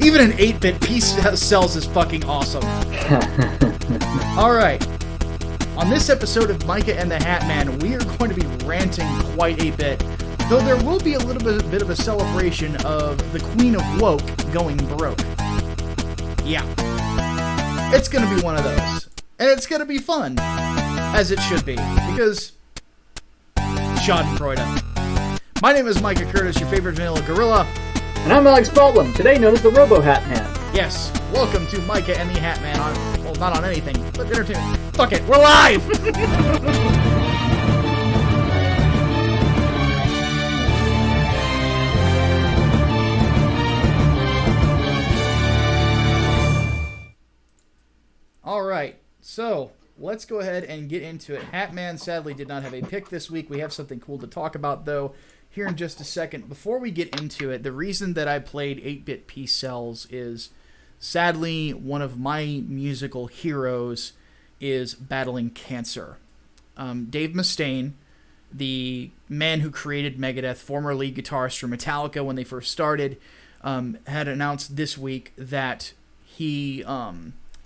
Even an 8-bit piece sells is fucking awesome. Alright. On this episode of Micah and the Hatman, we are going to be ranting quite a bit, though there will be a little bit of a celebration of the Queen of Woke going broke. Yeah. It's going to be one of those. And it's going to be fun. As it should be. Because Schadenfreude. My name is Micah Curtis, your favorite vanilla gorilla. And I'm Alex Baldwin, today known as the Robo-Hatman. Yes, welcome to Micah and the Hatman on, well, not on anything, but entertainment. Fuck it, we're live! Alright, so let's go ahead and get into it. Hatman sadly did not have a pick this week. We have something cool to talk about, though, here in just a second. Before we get into it, the reason that I played 8-bit Peace Cells is, sadly, one of my musical heroes is battling cancer. Dave Mustaine, the man who created Megadeth, former lead guitarist for Metallica when they first started, had announced this week that he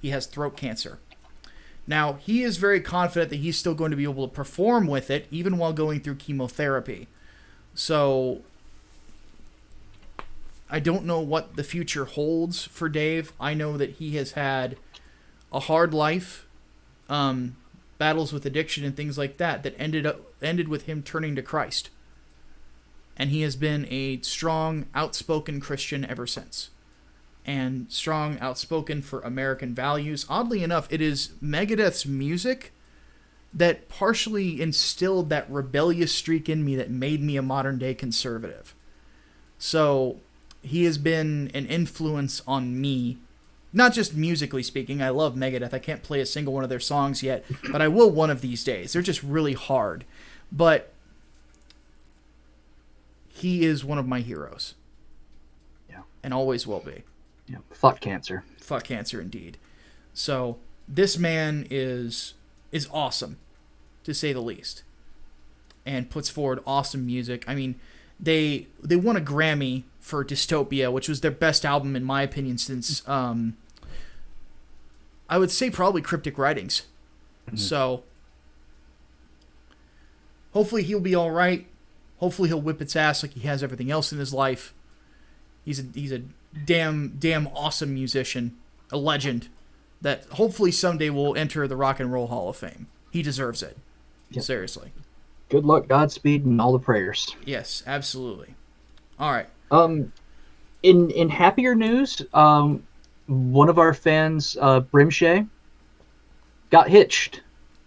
has throat cancer. Now, he is very confident that he's still going to be able to perform with it, even while going through chemotherapy. So, I don't know what the future holds for Dave. I know that he has had a hard life, battles with addiction and things like that ended with him turning to Christ. And he has been a strong, outspoken Christian ever since. And strong, outspoken for American values. Oddly enough, it is Megadeth's music that partially instilled that rebellious streak in me that made me a modern-day conservative. So, he has been an influence on me. Not just musically speaking. I love Megadeth. I can't play a single one of their songs yet, but I will one of these days. They're just really hard. But he is one of my heroes. Yeah. And always will be. Yeah. Fuck cancer. Fuck cancer, indeed. So, this man is awesome, to say the least. And puts forward awesome music. I mean, they won a Grammy for Dystopia, which was their best album, in my opinion, since, I would say probably Cryptic Writings. Mm-hmm. So, hopefully he'll be alright. Hopefully he'll whip its ass like he has everything else in his life. He's a damn awesome musician. A legend. That hopefully someday will enter the Rock and Roll Hall of Fame. He deserves it. Yep. Seriously. Good luck, Godspeed, and all the prayers. Yes, absolutely. All right. In happier news, one of our fans, Brimshay, got hitched.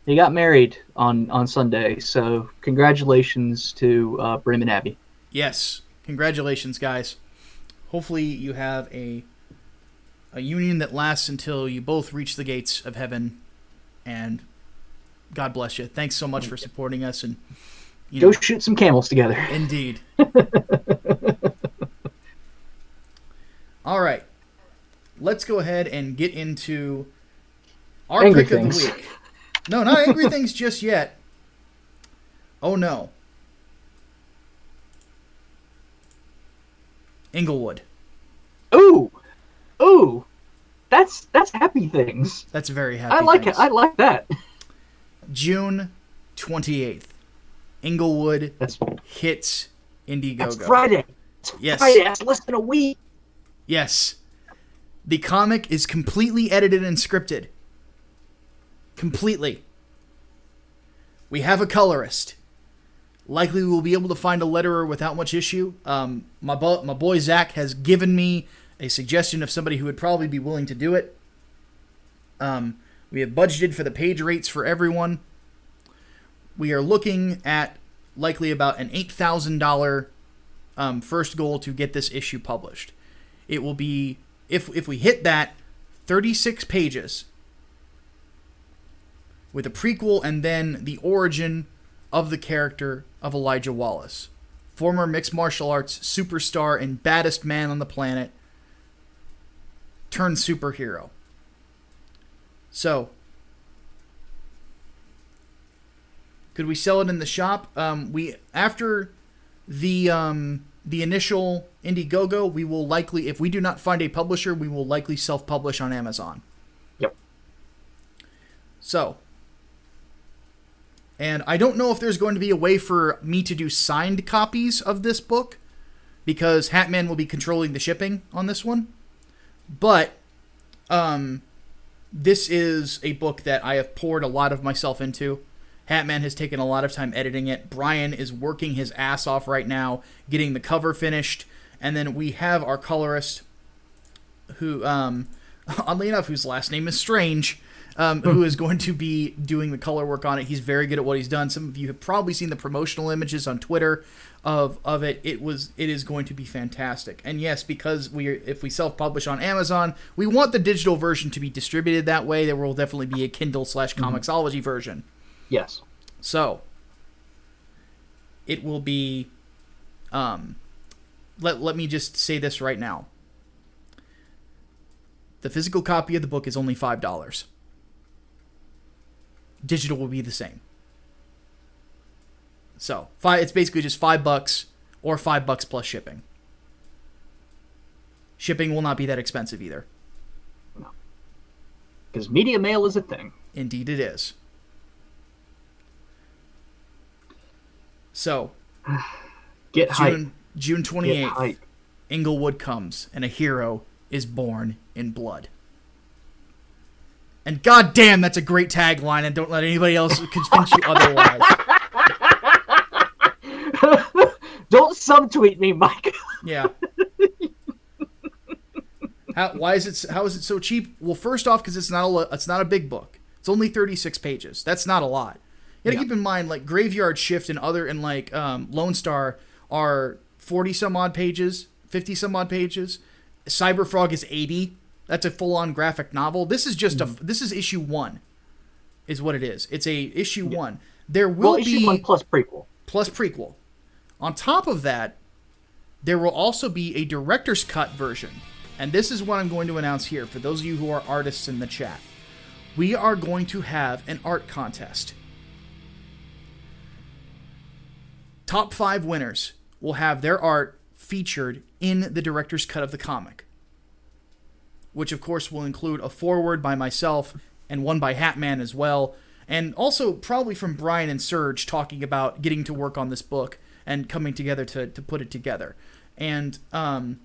He got married on Sunday. So congratulations to Brim and Abby. Yes, congratulations, guys. Hopefully you have a union that lasts until you both reach the gates of heaven, and God bless you. Thanks so much for supporting us, and go shoot some camels together. Indeed. All right, let's go ahead and get into our angry pick things. of the week. No, not angry things just yet. Oh no, Inglewood. Ooh, that's happy things. That's very happy. I like things. it. I like that. June 28th, Inglewood hits Indiegogo. That's Friday. Yes. Friday. That's less than a week. Yes. The comic is completely edited and scripted. Completely. We have a colorist. Likely we'll be able to find a letterer without much issue. My boy Zach has given me a suggestion of somebody who would probably be willing to do it. We have budgeted for the page rates for everyone. We are looking at likely about an $8,000 first goal to get this issue published. It will be, if we hit that, 36 pages with a prequel and then the origin of the character of Elijah Wallace, former mixed martial arts superstar and baddest man on the planet, turned superhero. So, could we sell it in the shop? We after the initial Indiegogo. We will likely, if we do not find a publisher, we will likely self-publish on Amazon. Yep. So, and I don't know if there's going to be a way for me to do signed copies of this book, because Hatman will be controlling the shipping on this one. But this is a book that I have poured a lot of myself into. Hatman has taken a lot of time editing it. Brian is working his ass off right now, getting the cover finished. And then we have our colorist, who, oddly enough, whose last name is Strange, who is going to be doing the color work on it. He's very good at what he's done. Some of you have probably seen the promotional images on Twitter of it. It is going to be fantastic. And yes, because if we self-publish on Amazon, we want the digital version to be distributed that way. There will definitely be a Kindle/Comixology version. Yes. So, it will be, let me just say this right now. The physical copy of the book is only $5. Digital will be the same. So, it's basically just $5 or $5 plus shipping. Shipping will not be that expensive either. No. Because media mail is a thing. Indeed it is. So, Get hype. June 28th, Inglewood comes, and a hero is born in blood. And goddamn, that's a great tagline, and don't let anybody else convince you otherwise. Don't subtweet me, Mike. Yeah. How is it so cheap? Well, first off, because it's not a big book. It's only 36 pages. That's not a lot. You gotta keep in mind, like, Graveyard Shift and Lone Star are 40 some odd pages, 50 some odd pages. Cyberfrog is 80. That's a full-on graphic novel. This is just this is issue 1, is what it is. It's a issue 1. There will be issue 1 plus prequel. Plus prequel. On top of that, there will also be a director's cut version. And this is what I'm going to announce here for those of you who are artists in the chat. We are going to have an art contest. Top 5 winners will have their art featured in the director's cut of the comic, which of course will include a foreword by myself and one by Hatman as well, and also probably from Brian and Serge talking about getting to work on this book and coming together to put it together. And of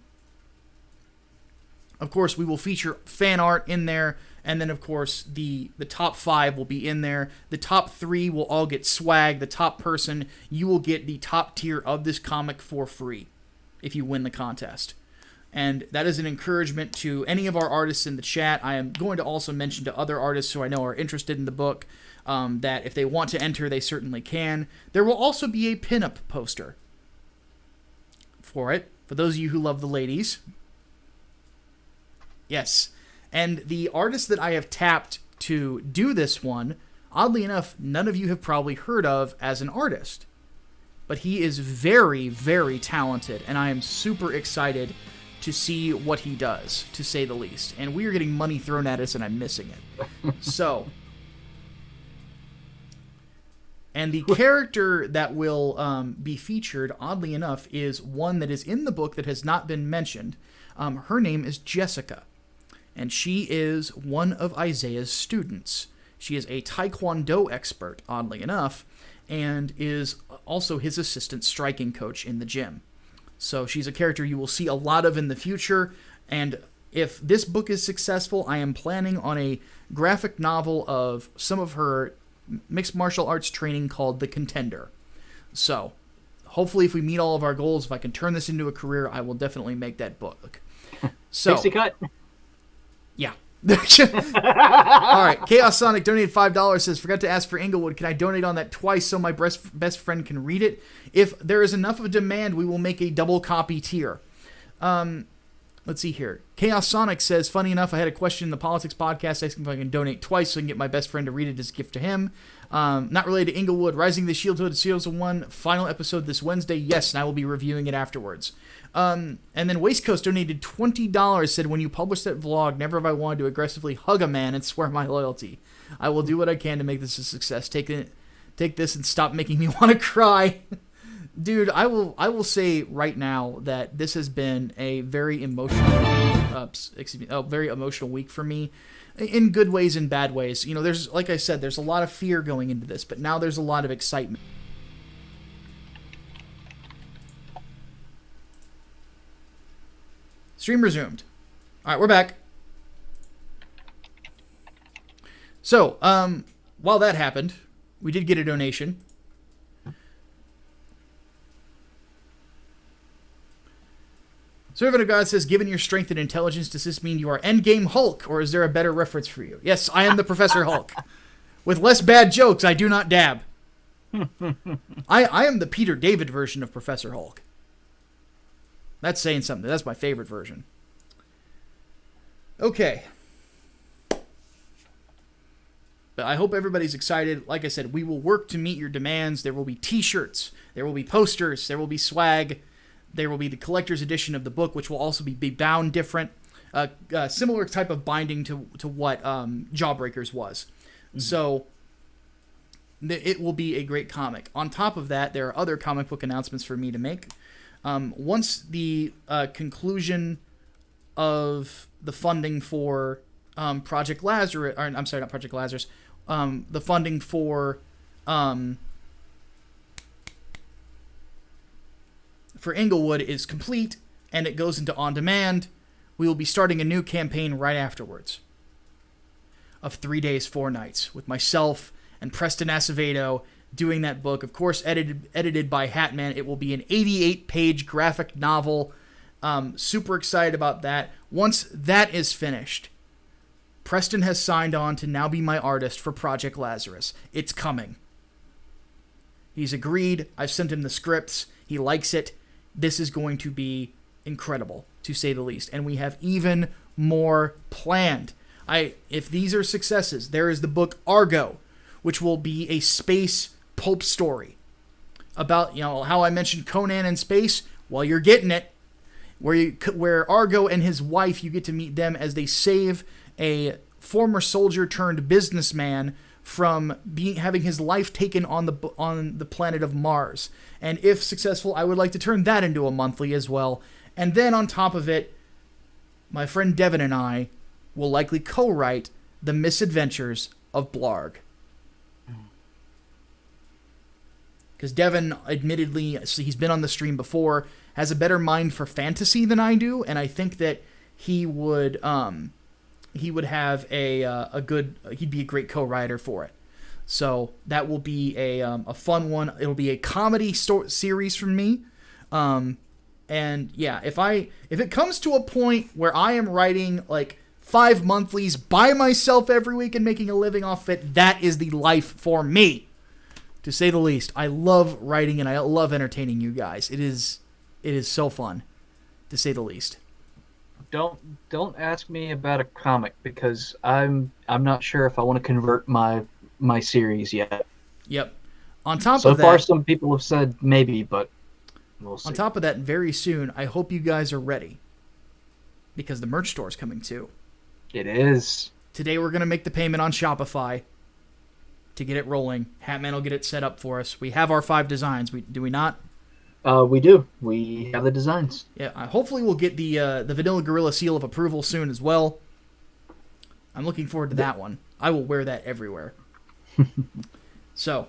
course we will feature fan art in there, and then of course the top 5 will be in there. The top 3 will all get swag. The top person, you will get the top tier of this comic for free if you win the contest. And that is an encouragement to any of our artists in the chat. I am going to also mention to other artists who I know are interested in the book that if they want to enter, they certainly can. There will also be a pinup poster for it, for those of you who love the ladies. Yes. And the artist that I have tapped to do this one, oddly enough, none of you have probably heard of as an artist. But he is very, very talented, and I am super excited to see what he does, to say the least. And we are getting money thrown at us, and I'm missing it. So, and the character that will be featured, oddly enough, is one that is in the book that has not been mentioned. Her name is Jessica, and she is one of Isaiah's students. She is a Taekwondo expert, oddly enough, and is also his assistant striking coach in the gym. So she's a character you will see a lot of in the future, and if this book is successful, I am planning on a graphic novel of some of her mixed martial arts training called The Contender. So, hopefully if we meet all of our goals, if I can turn this into a career, I will definitely make that book. So, Pixie cut. Yeah. All right. Chaos Sonic donated $5, says, forgot to ask for Inglewood. Can I donate on that twice so my best friend can read it? If there is enough of a demand, we will make a double copy tier. Let's see here. Chaos Sonic says, funny enough, I had a question in the Politics podcast asking if I can donate twice so I can get my best friend to read it as a gift to him. Not related to Inglewood. Rising the Shield to Season 1, final episode this Wednesday. Yes, and I will be reviewing it afterwards. And then Waste Coast donated $20, said, when you publish that vlog, never have I wanted to aggressively hug a man and swear my loyalty. I will do what I can to make this a success. Take this and stop making me want to cry. Dude, I will say right now that this has been a very emotional, very emotional week for me, in good ways and bad ways. You know, there's, like I said, there's a lot of fear going into this, but now there's a lot of excitement. Stream resumed. All right, we're back. So, while that happened, we did get a donation. Servant of God says, given your strength and intelligence, does this mean you are Endgame Hulk, or is there a better reference for you? Yes, I am the Professor Hulk. With less bad jokes, I do not dab. I am the Peter David version of Professor Hulk. That's saying something. That's my favorite version. Okay. But I hope everybody's excited. Like I said, we will work to meet your demands. There will be t-shirts. There will be posters. There will be swag. There will be the collector's edition of the book, which will also be bound different. Similar type of binding to what Jawbreakers was. Mm-hmm. So it will be a great comic. On top of that, there are other comic book announcements for me to make. Once the conclusion of the funding for Project Lazarus, or I'm sorry, not Project Lazarus, the funding for Inglewood is complete and it goes into on demand, we will be starting a new campaign right afterwards of 3 days, 4 nights with myself and Preston Acevedo doing that book. Of course, edited by Hatman. It will be an 88-page graphic novel. Super excited about that. Once that is finished, Preston has signed on to now be my artist for Project Lazarus. It's coming. He's agreed. I've sent him the scripts. He likes it. This is going to be incredible, to say the least. And we have even more planned. If these are successes, there is the book Argo, which will be a space pulp story about, how I mentioned Conan in space. Well, you're getting it. Where Argo and his wife, you get to meet them as they save a former soldier turned businessman from having his life taken on the planet of Mars. And if successful, I would like to turn that into a monthly as well. And then on top of it, my friend Devin and I will likely co-write The Misadventures of Blarg. Because Devin, admittedly, he's been on the stream before, has a better mind for fantasy than I do, and I think that he would have he'd be a great co-writer for it. So that will be a fun one. It'll be a comedy series from me. And yeah, if it comes to a point where I am writing like 5 monthlies by myself every week and making a living off it, that is the life for me, to say the least. I love writing and I love entertaining you guys. It is so fun, to say the least. Don't ask me about a comic, because I'm not sure if I want to convert my series yet. Yep. On top of that, so far some people have said maybe, but we'll see. On top of that, very soon, I hope you guys are ready, because the merch store is coming too. It is. Today we're gonna make the payment on Shopify to get it rolling. Hatman will get it set up for us. We have our 5 designs. Do we not? We do. We have the designs. Yeah. Hopefully we'll get the Vanilla Gorilla seal of approval soon as well. I'm looking forward to that one. I will wear that everywhere. So,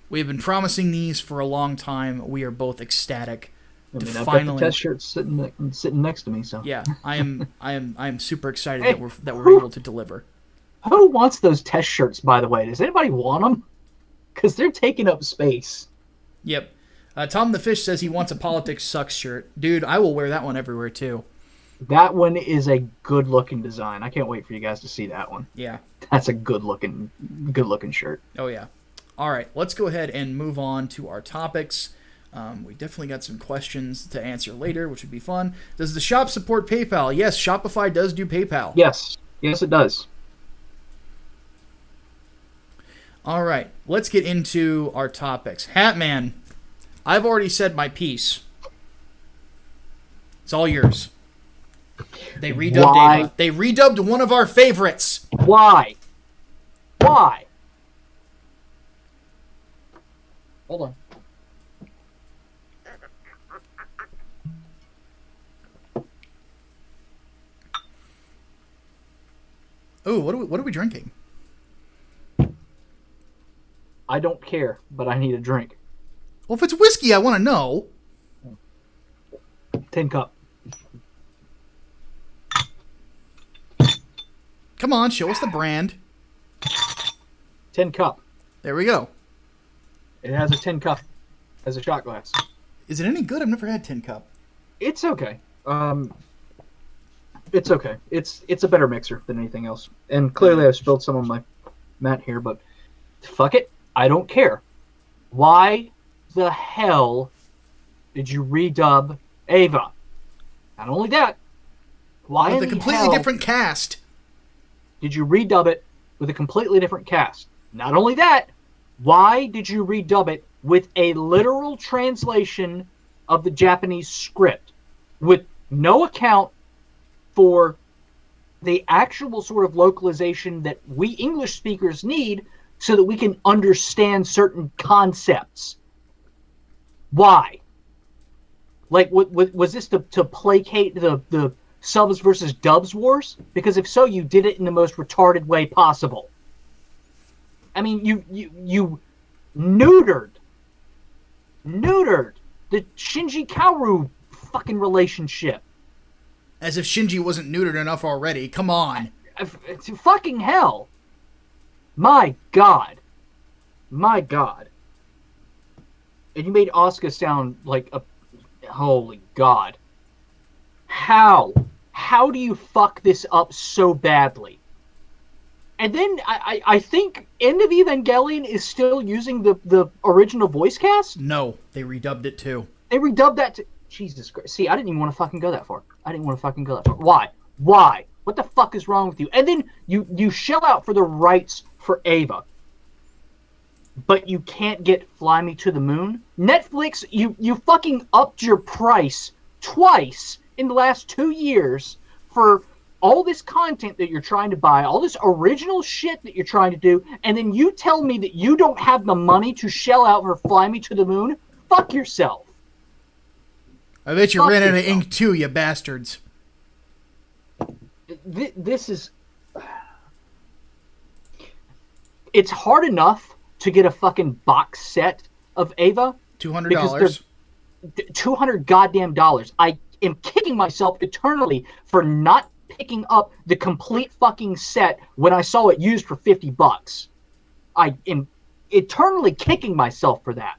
we have been promising these for a long time. We are both ecstatic to I've finally. got the test shirt sitting next to me. So yeah, I am super excited that we're able to deliver. Who wants those test shirts, by the way? Does anybody want them? Because they're taking up space. Yep. Tom the Fish says he wants a Politics Sucks shirt. Dude, I will wear that one everywhere too. That one is a good-looking design. I can't wait for you guys to see that one. Yeah. That's a good-looking shirt. Oh, yeah. All right, let's go ahead and move on to our topics. We definitely got some questions to answer later, which would be fun. Does the shop support PayPal? Yes, Shopify does do PayPal. Yes. Yes, it does. All right, let's get into our topics. Hatman, I've already said my piece. It's all yours. They redubbed Ava. They redubbed one of our favorites. Why? Hold on. Ooh, what are we drinking? I don't care, but I need a drink. Well, if it's whiskey, I want to know. Tin Cup. Come on, show us the brand. Tin Cup. There we go. It has a tin cup as a shot glass. Is it any good? I've never had tin cup. It's okay. It's okay. It's a better mixer than anything else. And clearly I've spilled some on my mat here, but fuck it. I don't care. Why the hell did you redub Ava? Not only that, why with in a completely the hell different cast did you redub it with a completely different cast? Not only that, why did you redub it with a literal translation of the Japanese script with no account for the actual sort of localization that we English speakers need so that we can understand certain concepts? Why? Like, was this to placate the subs versus dubs wars? Because if so, you did it in the most retarded way possible. I mean, you neutered the Shinji Kaoru fucking relationship. as if Shinji wasn't neutered enough already. Come on. It's fucking hell. My God. My God. And you made Asuka sound like a... Holy God. How? How do you fuck this up so badly? And then I think End of Evangelion is still using the original voice cast? No, they redubbed it too. They redubbed that to... Jesus Christ. See, I didn't even want to fucking go that far. I didn't want to fucking go that far. Why? Why? What the fuck is wrong with you? And then you shell out for the rights for Ava. But you can't get Fly Me to the Moon? Netflix, you fucking upped your price twice in the last 2 years for all this content that you're trying to buy, all this original shit that you're trying to do, and then you tell me that you don't have the money to shell out for Fly Me to the Moon? Fuck yourself. I bet you ran out of ink too, you bastards. This is... It's hard enough to get a fucking box set of Ava. $200. $200 goddamn dollars. I am kicking myself eternally for not picking up the complete fucking set when I saw it used for $50. I am eternally kicking myself for that.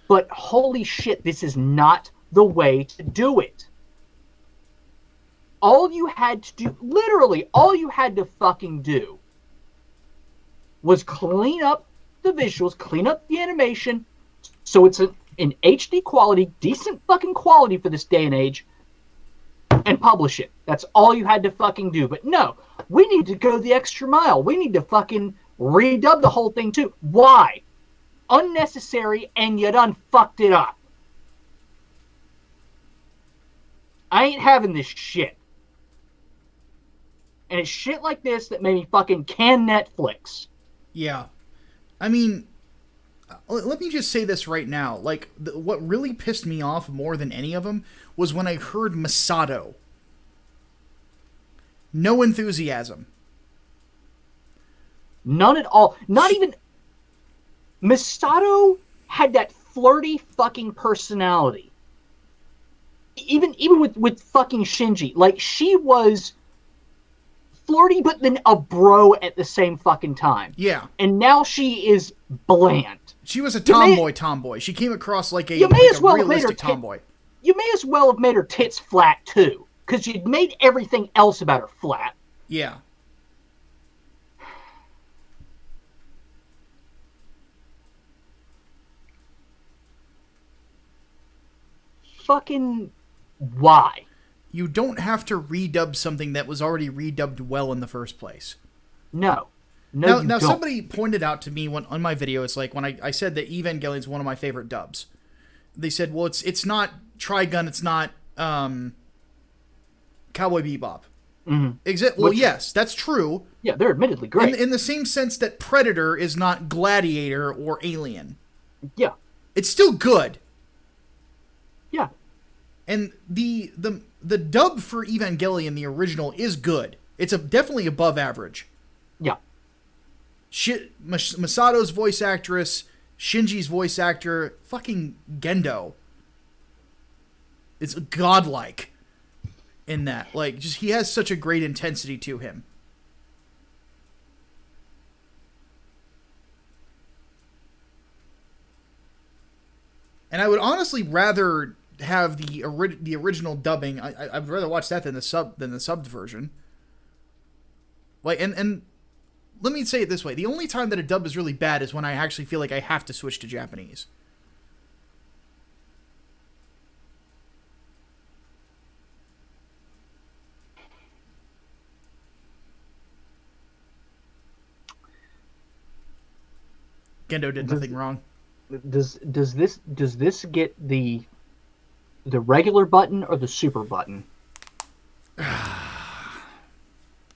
But holy shit, this is not the way to do it. All you had to do, literally all you had to fucking do, was clean up the visuals, clean up the animation, so it's in HD quality, decent fucking quality for this day and age, and publish it. That's all you had to fucking do. But no, we need to go the extra mile. We need to fucking redub the whole thing too. Why? Unnecessary, and you done fucked it up. I ain't having this shit. And it's shit like this that made me fucking can Netflix. Yeah. I mean, let me just say this right now. Like, what really pissed me off more than any of them was when I heard Masato. No enthusiasm. None at all. Not even... Masato had that flirty fucking personality. Even with fucking Shinji. Like, she was flirty, but then a bro at the same fucking time. Yeah. And now she is bland. She was a tomboy. She came across like a realistic tomboy. You may as well have made her tits flat, too. Because you'd made everything else about her flat. Yeah. Fucking why? You don't have to redub something that was already redubbed well in the first place. No. Now somebody pointed out to me on my video, it's like when I said that Evangelion is one of my favorite dubs. They said, well, it's not Trigun, it's not Cowboy Bebop. Mm-hmm. Well, yes, that's true. Yeah, they're admittedly great. In the same sense that Predator is not Gladiator or Alien. Yeah. It's still good. Yeah. And the the dub for Evangelion, the original, is good. It's definitely above average. Yeah. Masato's voice actress, Shinji's voice actor, fucking Gendo. It's godlike in that. Like, just he has such a great intensity to him. And I would honestly rather have the original dubbing. I'd rather watch that than the subbed version. Like, and let me say it this way: the only time that a dub is really bad is when I actually feel like I have to switch to Japanese. Gendo did nothing wrong. Does this get the regular button or the super button?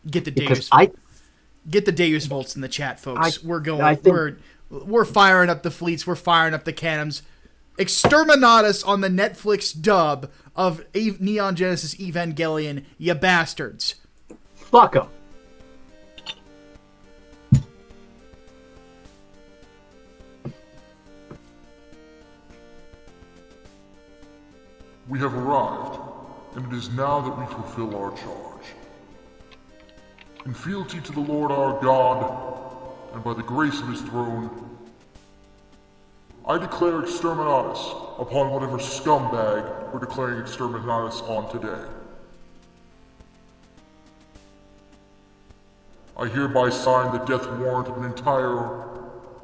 Get the Deus Volts in the chat, folks. We're firing up the fleets. We're firing up the cannons. Exterminatus on the Netflix dub of Neon Genesis Evangelion, you bastards. Fuck 'em. We have arrived, and it is now that we fulfill our charge. In fealty to the Lord our God, and by the grace of his throne, I declare exterminatus upon whatever scumbag we're declaring exterminatus on today. I hereby sign the death warrant of an entire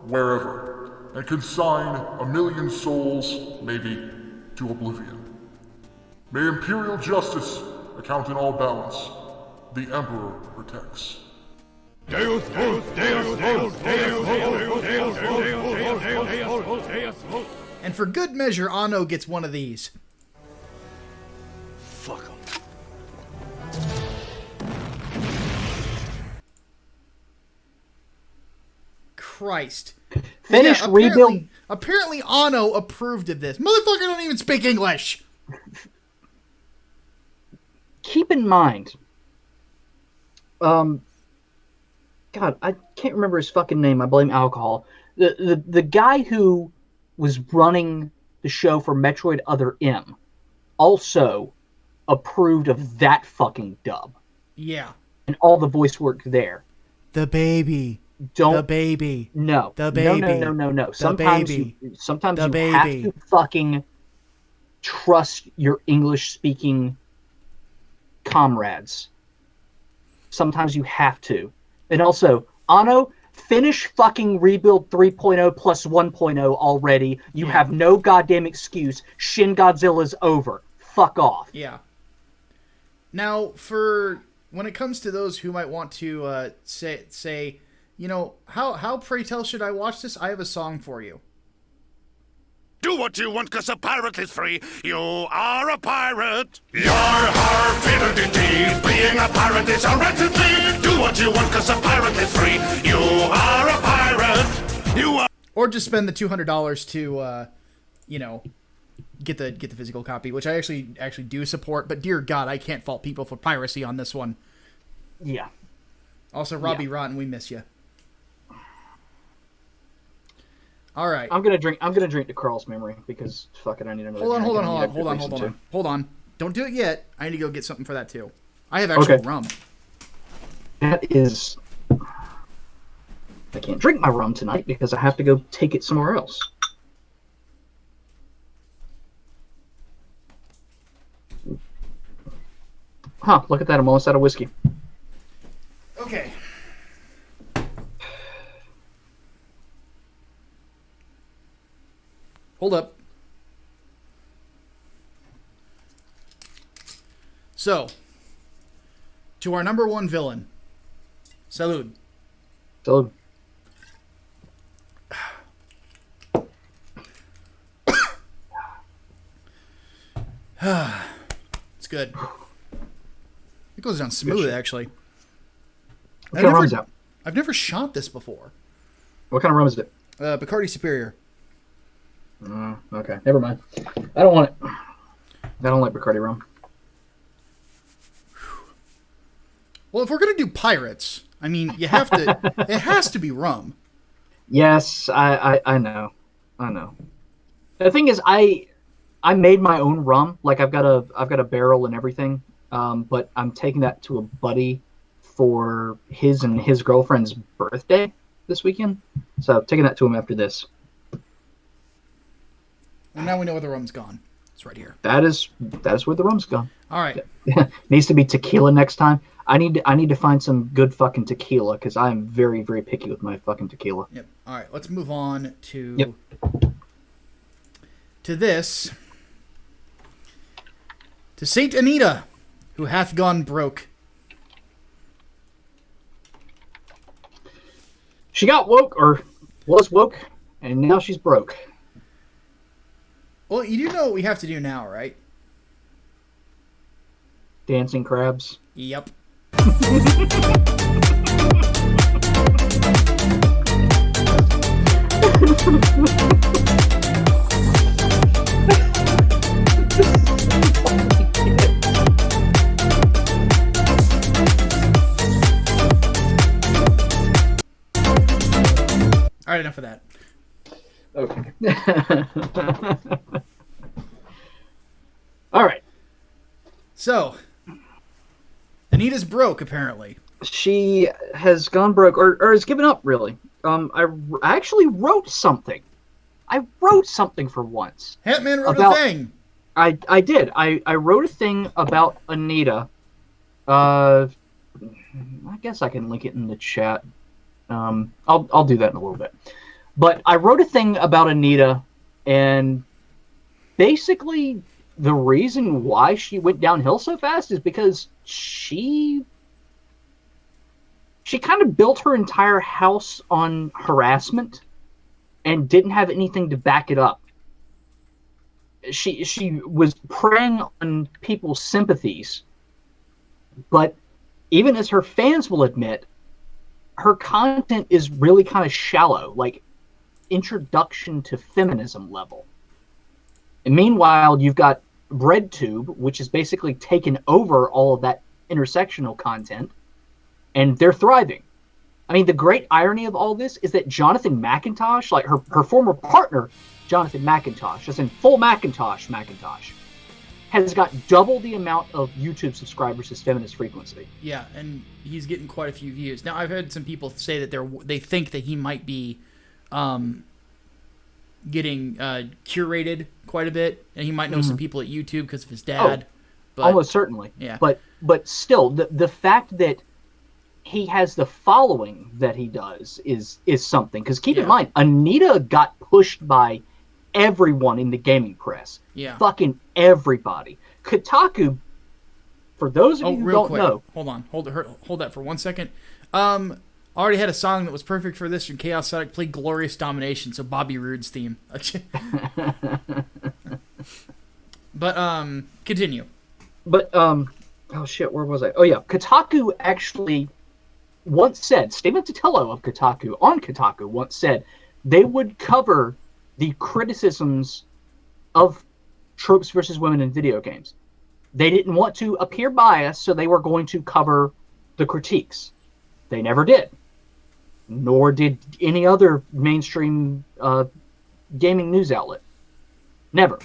wherever, and consign 1,000,000 souls, maybe, to oblivion. May imperial justice account in all balance. The Emperor protects. Deus Vult, Deus Vult, Deus Vult, Deus Vult, Deus Vult. And for good measure, Anno gets one of these. Fuck 'em. Christ. Finish rebuild. Apparently Anno approved of this. Motherfucker don't even speak English. Keep in mind, God, I can't remember his fucking name. I blame alcohol. The guy who was running the show for Metroid Other M also approved of that fucking dub. Yeah. And all the voice work there. The baby. Don't. The baby. No. The baby. No. Sometimes you baby. have to fucking trust your English-speaking comrades. Sometimes you have to. And also, Anno, finish fucking Rebuild 3.0 plus 1.0 already. You have no goddamn excuse. Shin Godzilla's over. Fuck off. Yeah. Now, for when it comes to those who might want to say, you know, how pray tell should I watch this? I have a song for you. Do what you want, 'cause a pirate is free. You are a pirate. Yar har fiddle-dee-dee. Being a pirate is a right-to-be. Do what you want, 'cause a pirate is free. You are a pirate. You are... Or just spend the $200 to, you know, get the physical copy, which I actually do support. But dear God, I can't fault people for piracy on this one. Yeah. Also, Robbie Rotten, we miss you. All right. I'm gonna drink to Carl's memory because fucking I need another. Hold on. Don't do it yet. I need to go get something for that too. I have actual rum. That is. I can't drink my rum tonight because I have to go take it somewhere else. Huh? Look at that! I'm almost out of whiskey. Okay. Hold up. So, to our number one villain. Salud. Salud. It's good. It goes down smooth, actually. What kind of rum is that? I've never shot this before. What kind of rum is it? Bacardi Superior. Okay, never mind. I don't want it. I don't like Bacardi rum. Well, if we're gonna do pirates, I mean, you have to. It has to be rum. Yes, I know. The thing is, I made my own rum. Like I've got a barrel and everything. But I'm taking that to a buddy for his and his girlfriend's birthday this weekend. So taking that to him after this. And now we know where the rum's gone. It's right here. That is where the rum's gone. All right. Needs to be tequila next time. I need to find some good fucking tequila because I am very, very picky with my fucking tequila. Yep. All right. Let's move on to this. To Saint Anita, who hath gone broke. She got woke, or was woke, and now she's broke. Well, you do know what we have to do now, right? Dancing crabs. Yep. All right, enough of that. Okay. All right. So, Anita's broke, apparently. She has gone broke, or has given up, really. I actually wrote something. I wrote something for once. Hatman wrote a thing. I did. I wrote a thing about Anita. I guess I can link it in the chat. I'll do that in a little bit. But I wrote a thing about Anita, and basically the reason why she went downhill so fast is because she kind of built her entire house on harassment and didn't have anything to back it up. She was preying on people's sympathies, but even as her fans will admit, her content is really kind of shallow, like introduction to feminism level. And meanwhile, you've got RedTube, which has basically taken over all of that intersectional content, and they're thriving. I mean, the great irony of all this is that Jonathan McIntosh, like her former partner, Jonathan McIntosh, as in full Macintosh, has got double the amount of YouTube subscribers as Feminist Frequency. Yeah, and he's getting quite a few views. Now, I've heard some people say that they think that he might be getting curated quite a bit, and he might know some people at YouTube because of his dad. But, almost certainly. Yeah. But still, the fact that he has the following that he does is something. Because keep in mind, Anita got pushed by everyone in the gaming press. Yeah. Fucking everybody. Kotaku, for those of you who don't know. Hold on. Hold that for 1 second. Already had a song that was perfect for this from Chaos Sonic. Played Glorious Domination, so Bobby Roode's theme. But, continue. But, oh shit, where was I? Oh yeah, Kotaku actually once said, Stephen Totilo of Kotaku, on Kotaku, once said they would cover the criticisms of tropes versus women in video games. They didn't want to appear biased, so they were going to cover the critiques. They never did. Nor did any other mainstream gaming news outlet. Never.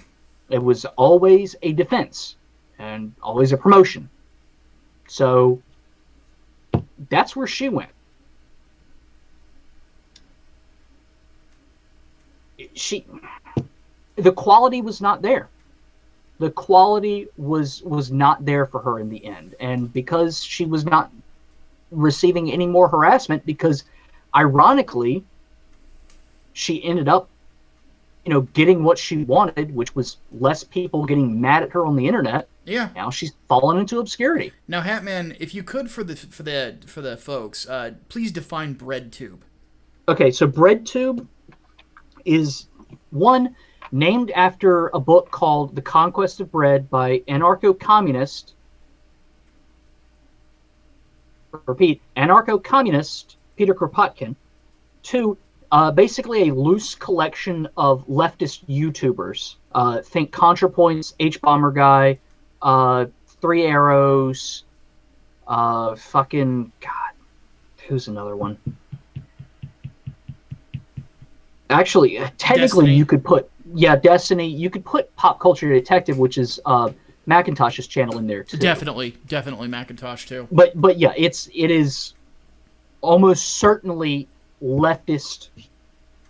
It was always a defense and always a promotion. So that's where she went. The quality was not there. The quality was not there for her in the end. And because she was not receiving any more harassment, because ironically she ended up getting what she wanted, which was less people getting mad at her on the internet. Yeah. Now she's fallen into obscurity. Now, Hatman, if you could for the folks, please define BreadTube. Okay, so BreadTube is one named after a book called The Conquest of Bread by anarcho-communist Peter Kropotkin. Two, basically a loose collection of leftist YouTubers. Think ContraPoints, H-Bomber Guy, Three Arrows, Fucking God, who's another one? Actually, technically, Destiny. you could put Destiny. You could put Pop Culture Detective, which is Macintosh's channel, in there too. Definitely Macintosh too. But yeah, it is almost certainly leftist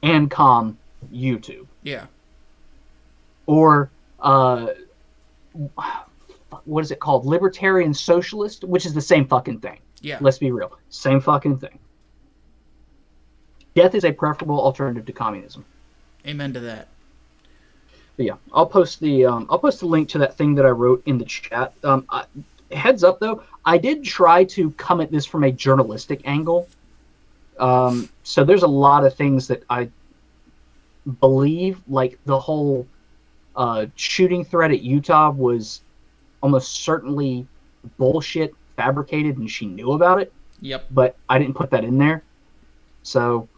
ANCOM YouTube. Yeah. Or what is it called? Libertarian Socialist, which is the same fucking thing. Yeah. Let's be real. Same fucking thing. Death is a preferable alternative to communism. Amen to that. But yeah, I'll post the link to that thing that I wrote in the chat. Heads up though, I did try to come at this from a journalistic angle. So there's a lot of things that I believe, like the whole shooting threat at Utah was almost certainly bullshit, fabricated, and she knew about it. Yep. But I didn't put that in there. So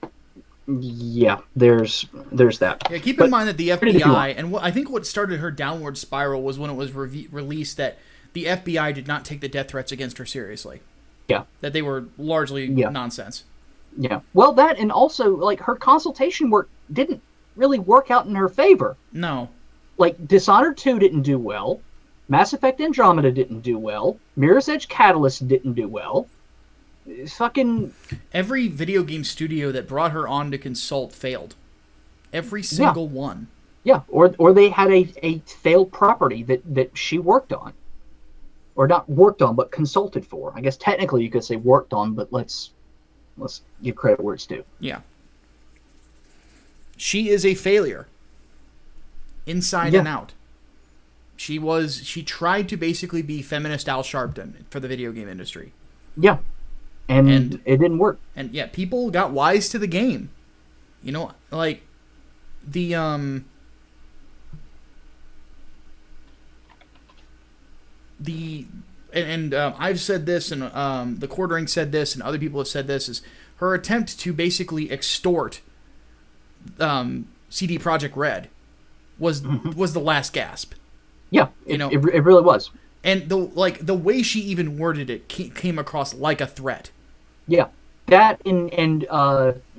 yeah, there's that. Yeah, keep in mind that the FBI, and I think what started her downward spiral was when it was released that the FBI did not take the death threats against her seriously. Yeah. That they were largely nonsense. Yeah. Well, that, and also, like, her consultation work didn't really work out in her favor. No. Like, Dishonored 2 didn't do well. Mass Effect Andromeda didn't do well. Mirror's Edge Catalyst didn't do well. Fucking... Every video game studio that brought her on to consult failed. Every single one. Yeah, or they had a failed property that she worked on. Or not worked on, but consulted for. I guess technically you could say worked on, but let's give credit where it's due. Yeah. She is a failure. Inside and out. She tried to basically be feminist Al Sharpton for the video game industry. Yeah. And it didn't work. And yeah, people got wise to the game. You know, like the I've said this, and the Quartering said this, and other people have said this, is her attempt to basically extort CD Projekt Red was the last gasp. Yeah, it really was. And the way she even worded it came across like a threat. Yeah, that and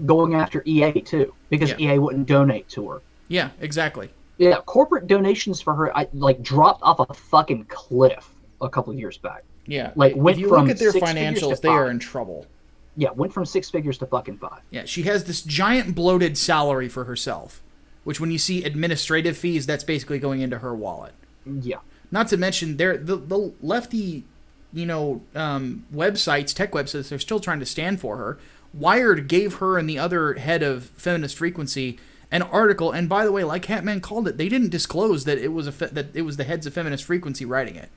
going after EA too, because EA wouldn't donate to her. Yeah, exactly. Yeah, corporate donations for her dropped off a fucking cliff a couple of years back. Yeah, like went if you from look at their 6 figures financials, to they 5. are in trouble. Yeah, went from 6 figures to fucking 5. Yeah, she has this giant bloated salary for herself, which when you see administrative fees, that's basically going into her wallet. Yeah. Not to mention the lefty, websites, tech websites, they're still trying to stand for her. Wired gave her and the other head of Feminist Frequency an article, and by the way, like Hatman called it, they didn't disclose that it was the heads of Feminist Frequency writing it.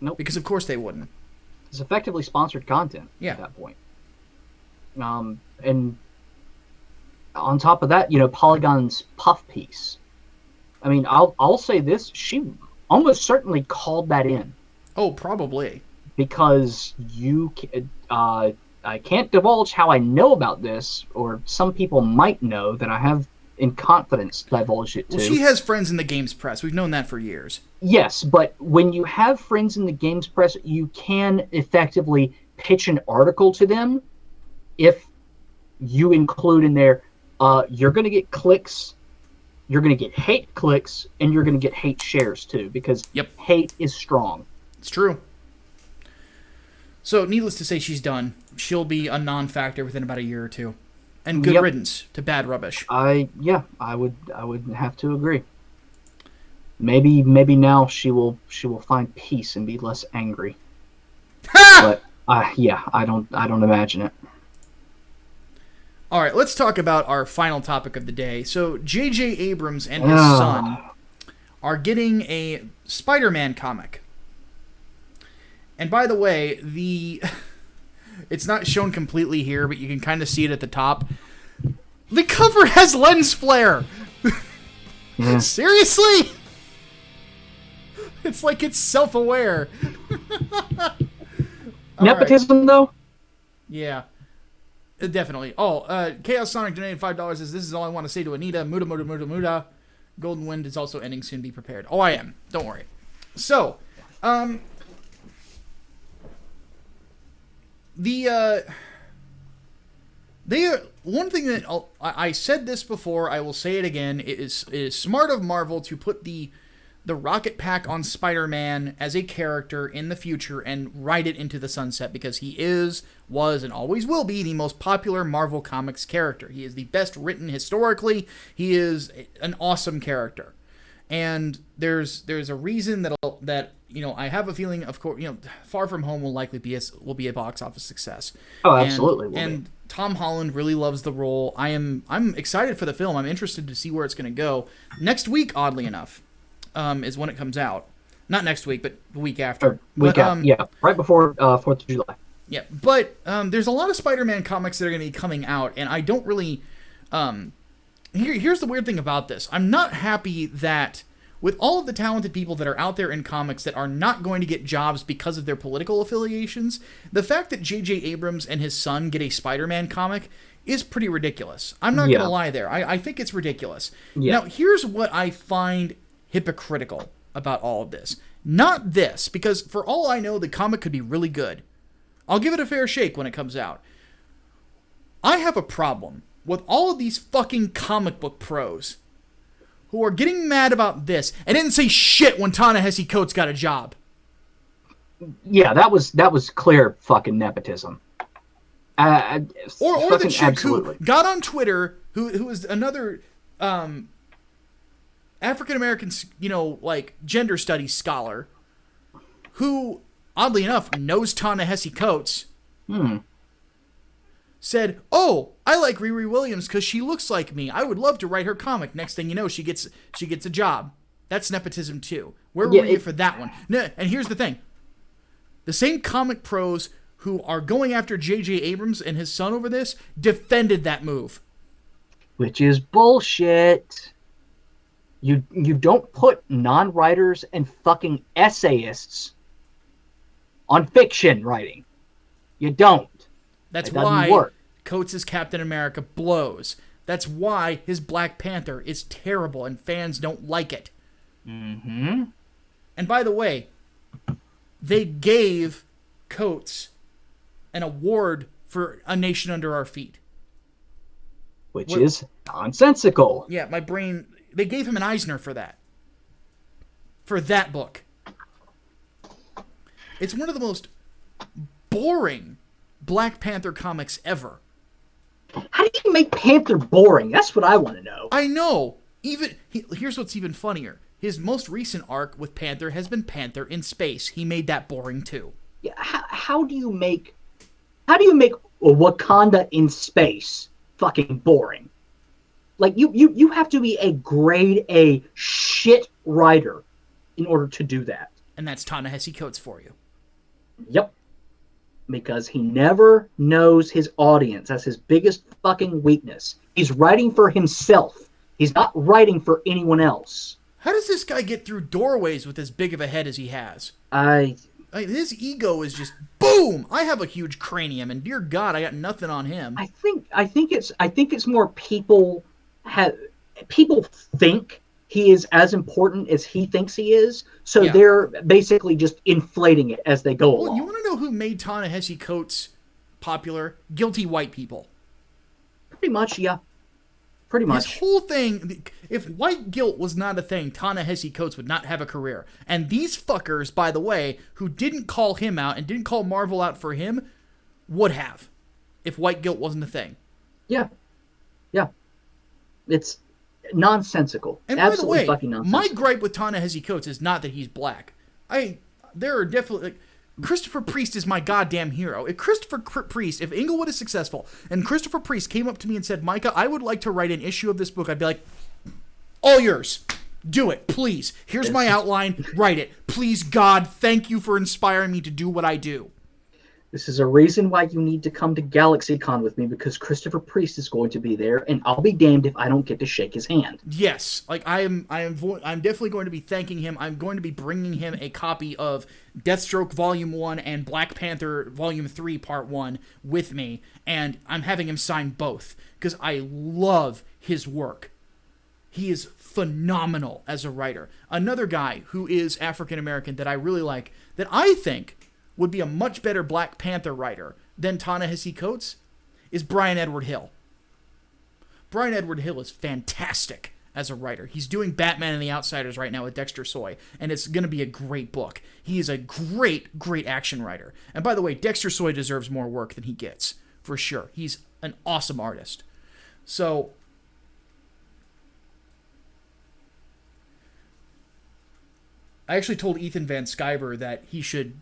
Nope. Because of course they wouldn't. It's effectively sponsored content at that point. And on top of that, Polygon's puff piece. I mean, I'll say this: she almost certainly called that in. Oh, probably. Because I can't divulge how I know about this, or some people might know that I have in confidence divulged it to. Well, she has friends in the games press. We've known that for years. Yes, but when you have friends in the games press, you can effectively pitch an article to them if you include in there, you're going to get clicks, you're going to get hate clicks, and you're going to get hate shares too, because hate is strong. It's true. So, needless to say, she's done. She'll be a non-factor within about a year or two. And good riddance to bad rubbish. I would have to agree. Maybe now she will find peace and be less angry. But I don't imagine it. All right, let's talk about our final topic of the day. So J.J. Abrams and his son are getting a Spider-Man comic. And by the way, it's not shown completely here, but you can kind of see it at the top. The cover has lens flare. Yeah. Seriously? It's like it's self-aware. Nepotism, though? Yeah. Definitely. Oh, Chaos Sonic donated $5. This is all I want to say to Anita. Muda, muda, muda, muda. Golden Wind is also ending soon. Be prepared. Oh, I am. Don't worry. So, They are one thing that I said this before. I will say it again. It is smart of Marvel to put the rocket pack on Spider-Man as a character in the future and write it into the sunset, because he was, and always will be the most popular Marvel Comics character. He is the best written historically. He is an awesome character. And there's a reason that I have a feeling, of course, Far From Home will likely be a box office success. Oh, absolutely. And Tom Holland really loves the role. I'm excited for the film. I'm interested to see where it's going to go. Next week, oddly enough, is when it comes out. Not next week, but the week after. Right before 4th of July. Yeah, but there's a lot of Spider-Man comics that are going to be coming out, and I don't really... Here's the weird thing about this. I'm not happy that with all of the talented people that are out there in comics that are not going to get jobs because of their political affiliations, the fact that J.J. Abrams and his son get a Spider-Man comic is pretty ridiculous. I'm not going to lie there. I think it's ridiculous. Yeah. Now, here's what I find hypocritical about all of this. Not this, because for all I know, the comic could be really good. I'll give it a fair shake when it comes out. I have a problem with all of these fucking comic book pros who are getting mad about this and didn't say shit when Ta-Nehisi Coates got a job. Yeah, that was clear fucking nepotism. Or the chick who got on Twitter, who is another African-American, gender studies scholar, who, oddly enough, knows Ta-Nehisi Coates, said, "Oh, I like Riri Williams because she looks like me. I would love to write her comic." Next thing you know, she gets a job. That's nepotism too. Where were you for that one? No, and here's the thing: the same comic pros who are going after J.J. Abrams and his son over this defended that move, which is bullshit. You don't put non-writers and fucking essayists on fiction writing. You don't. That's why Coates' Captain America blows. That's why his Black Panther is terrible and fans don't like it. Mm-hmm. And by the way, they gave Coates an award for A Nation Under Our Feet. Which is nonsensical. Yeah, my brain... They gave him an Eisner for that. For that book. It's one of the most boring Black Panther comics ever. How do you make Panther boring? That's what I want to know. I know. Here's what's even funnier. His most recent arc with Panther has been Panther in Space. He made that boring too. Yeah, how do you make Wakanda in space fucking boring? Like you have to be a grade A shit writer in order to do that. And that's Ta-Nehisi Coates for you. Yep. Because he never knows his audience. That's his biggest fucking weakness. He's writing for himself. He's not writing for anyone else. How does this guy get through doorways with as big of a head as he has? His ego is just boom. I have a huge cranium, and dear God, I got nothing on him. I think it's more people think he is as important as he thinks he is, so they're basically just inflating it as they go along. You want to know who made Ta-Nehisi Coates popular? Guilty white people. Pretty much, yeah. Pretty much. His whole thing, if white guilt was not a thing, Ta-Nehisi Coates would not have a career. And these fuckers, by the way, who didn't call him out and didn't call Marvel out for him, would have, if white guilt wasn't a thing. Yeah. Yeah. It's nonsensical. And absolutely by the way, fucking nonsensical. My gripe with Ta-Nehisi Coates is not that he's black. There are definitely... Christopher Priest is my goddamn hero. If Inglewood is successful, and Christopher Priest came up to me and said, "Micah, I would like to write an issue of this book," I'd be like, all yours. Do it, please. Here's my outline. Write it. Please, God, thank you for inspiring me to do what I do. This is a reason why you need to come to GalaxyCon with me, because Christopher Priest is going to be there, and I'll be damned if I don't get to shake his hand. Yes, I'm definitely going to be thanking him. I'm going to be bringing him a copy of Deathstroke Volume 1 and Black Panther Volume 3 Part 1 with me, and I'm having him sign both, because I love his work. He is phenomenal as a writer. Another guy who is African American that I really like, that I think would be a much better Black Panther writer, than Ta-Nehisi Coates is Brian Edward Hill. Brian Edward Hill is fantastic as a writer. He's doing Batman and the Outsiders right now with Dexter Soy, and it's going to be a great book. He is a great, great action writer. And by the way, Dexter Soy deserves more work than he gets, for sure. He's an awesome artist. So, I actually told Ethan Van Sciver that he should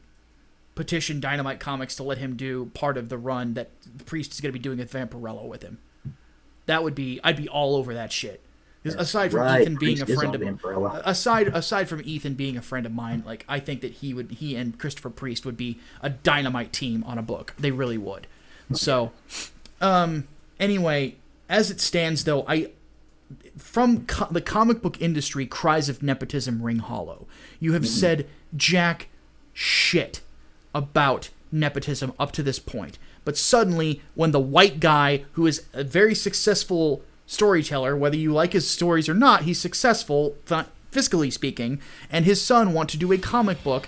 petition Dynamite Comics to let him do part of the run that the Priest is going to be doing with Vampirello with him. That would be, I'd be all over that shit. Aside from Ethan being a friend of mine, aside from Ethan being a friend of mine, like I think that he and Christopher Priest would be a dynamite team on a book. They really would. So, anyway, as it stands though, from the comic book industry, cries of nepotism ring hollow. You have said jack shit about nepotism up to this point, but suddenly when the white guy who is a very successful storyteller, whether you like his stories or not, he's successful, fiscally speaking, and his son want to do a comic book,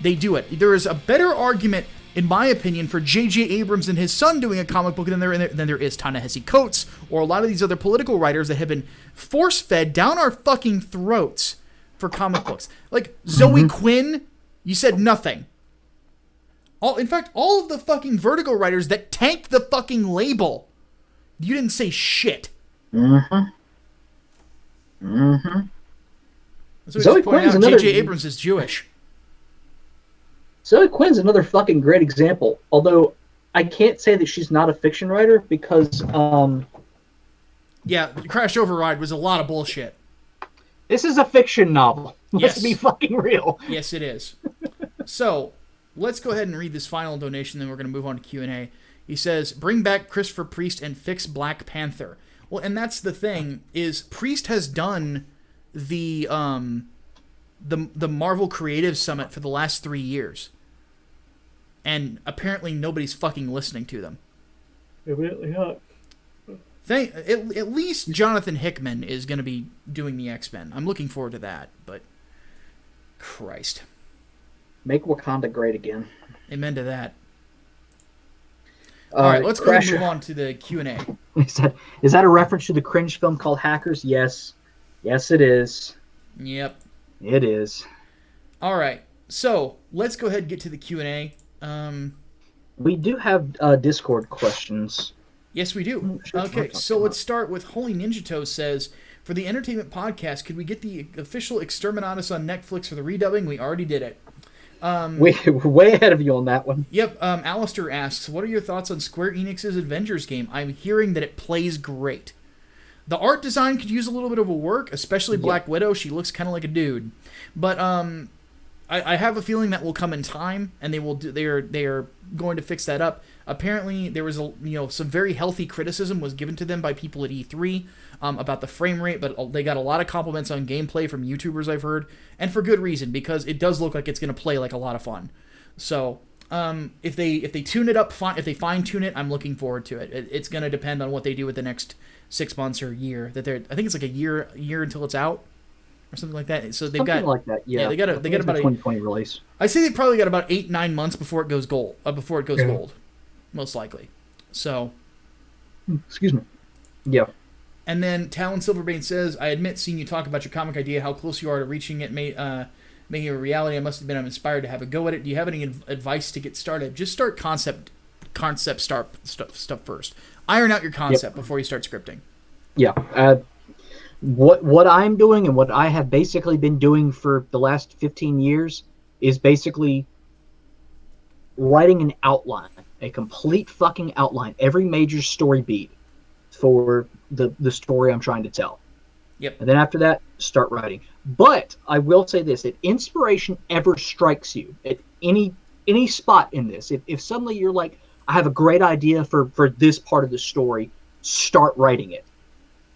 they do it. There is a better argument, in my opinion, for J.J. Abrams and his son doing a comic book than there is Ta-Nehisi Coates or a lot of these other political writers that have been force-fed down our fucking throats for comic books. Like Zoe Quinn, you said nothing. In fact, all of the fucking Vertigo writers that tanked the fucking label, you didn't say shit. Mm-hmm. So Zoe Quinn's another... J.J. Abrams is Jewish. Zoe Quinn's another fucking great example. Although I can't say that she's not a fiction writer because, yeah, Crash Override was a lot of bullshit. This is a fiction novel. Let's be fucking real. Yes, it is. So, let's go ahead and read this final donation, then we're going to move on to Q&A. He says, bring back Christopher Priest and fix Black Panther. Well, and that's the thing, is Priest has done the Marvel Creative Summit for the last 3 years. And apparently nobody's fucking listening to them. Evidently not. At least Jonathan Hickman is going to be doing the X-Men. I'm looking forward to that, but Christ. Make Wakanda great again. Amen to that. All right, let's go ahead and move on to the Q&A. Is that a reference to the cringe film called Hackers? Yes. Yes, it is. Yep. It is. All right, so let's go ahead and get to the Q&A. We do have Discord questions. Yes, we do. Okay, so let's start with Holy Ninja Toe says, for the Entertainment Podcast, could we get the official Exterminatus on Netflix for the redubbing? We already did it. We're way ahead of you on that one. Yep. Alistair asks, what are your thoughts on Square Enix's Avengers game? I'm hearing that it plays great. The art design could use a little bit of a work, especially Black Widow. She looks kind of like a dude. But I have a feeling that will come in time, and they are going to fix that up. Apparently, there was some very healthy criticism was given to them by people at E3 about the frame rate, but they got a lot of compliments on gameplay from YouTubers I've heard, and for good reason, because it does look like it's going to play like a lot of fun. So if they tune it up, if they fine tune it, I'm looking forward to it. It's going to depend on what they do with the next 6 months or year. I think it's like a year until it's out. Or something like that. So they've got like that. Yeah, they got about a 2020 release. I say they probably got about 8-9 months before it goes gold. Gold, most likely. So, excuse me. Yeah. And then Talon Silverbane says, "I admit, seeing you talk about your comic idea, how close you are to reaching it, making it a reality. I'm inspired to have a go at it. Do you have any advice to get started? Just start concept stuff first. Iron out your concept before you start scripting." Yeah. What I'm doing and what I have basically been doing for the last 15 years is basically writing an outline, a complete fucking outline, every major story beat for the story I'm trying to tell. Yep. And then after that, start writing. But I will say this, if inspiration ever strikes you at any spot in this, if suddenly you're like, I have a great idea for this part of the story, start writing it.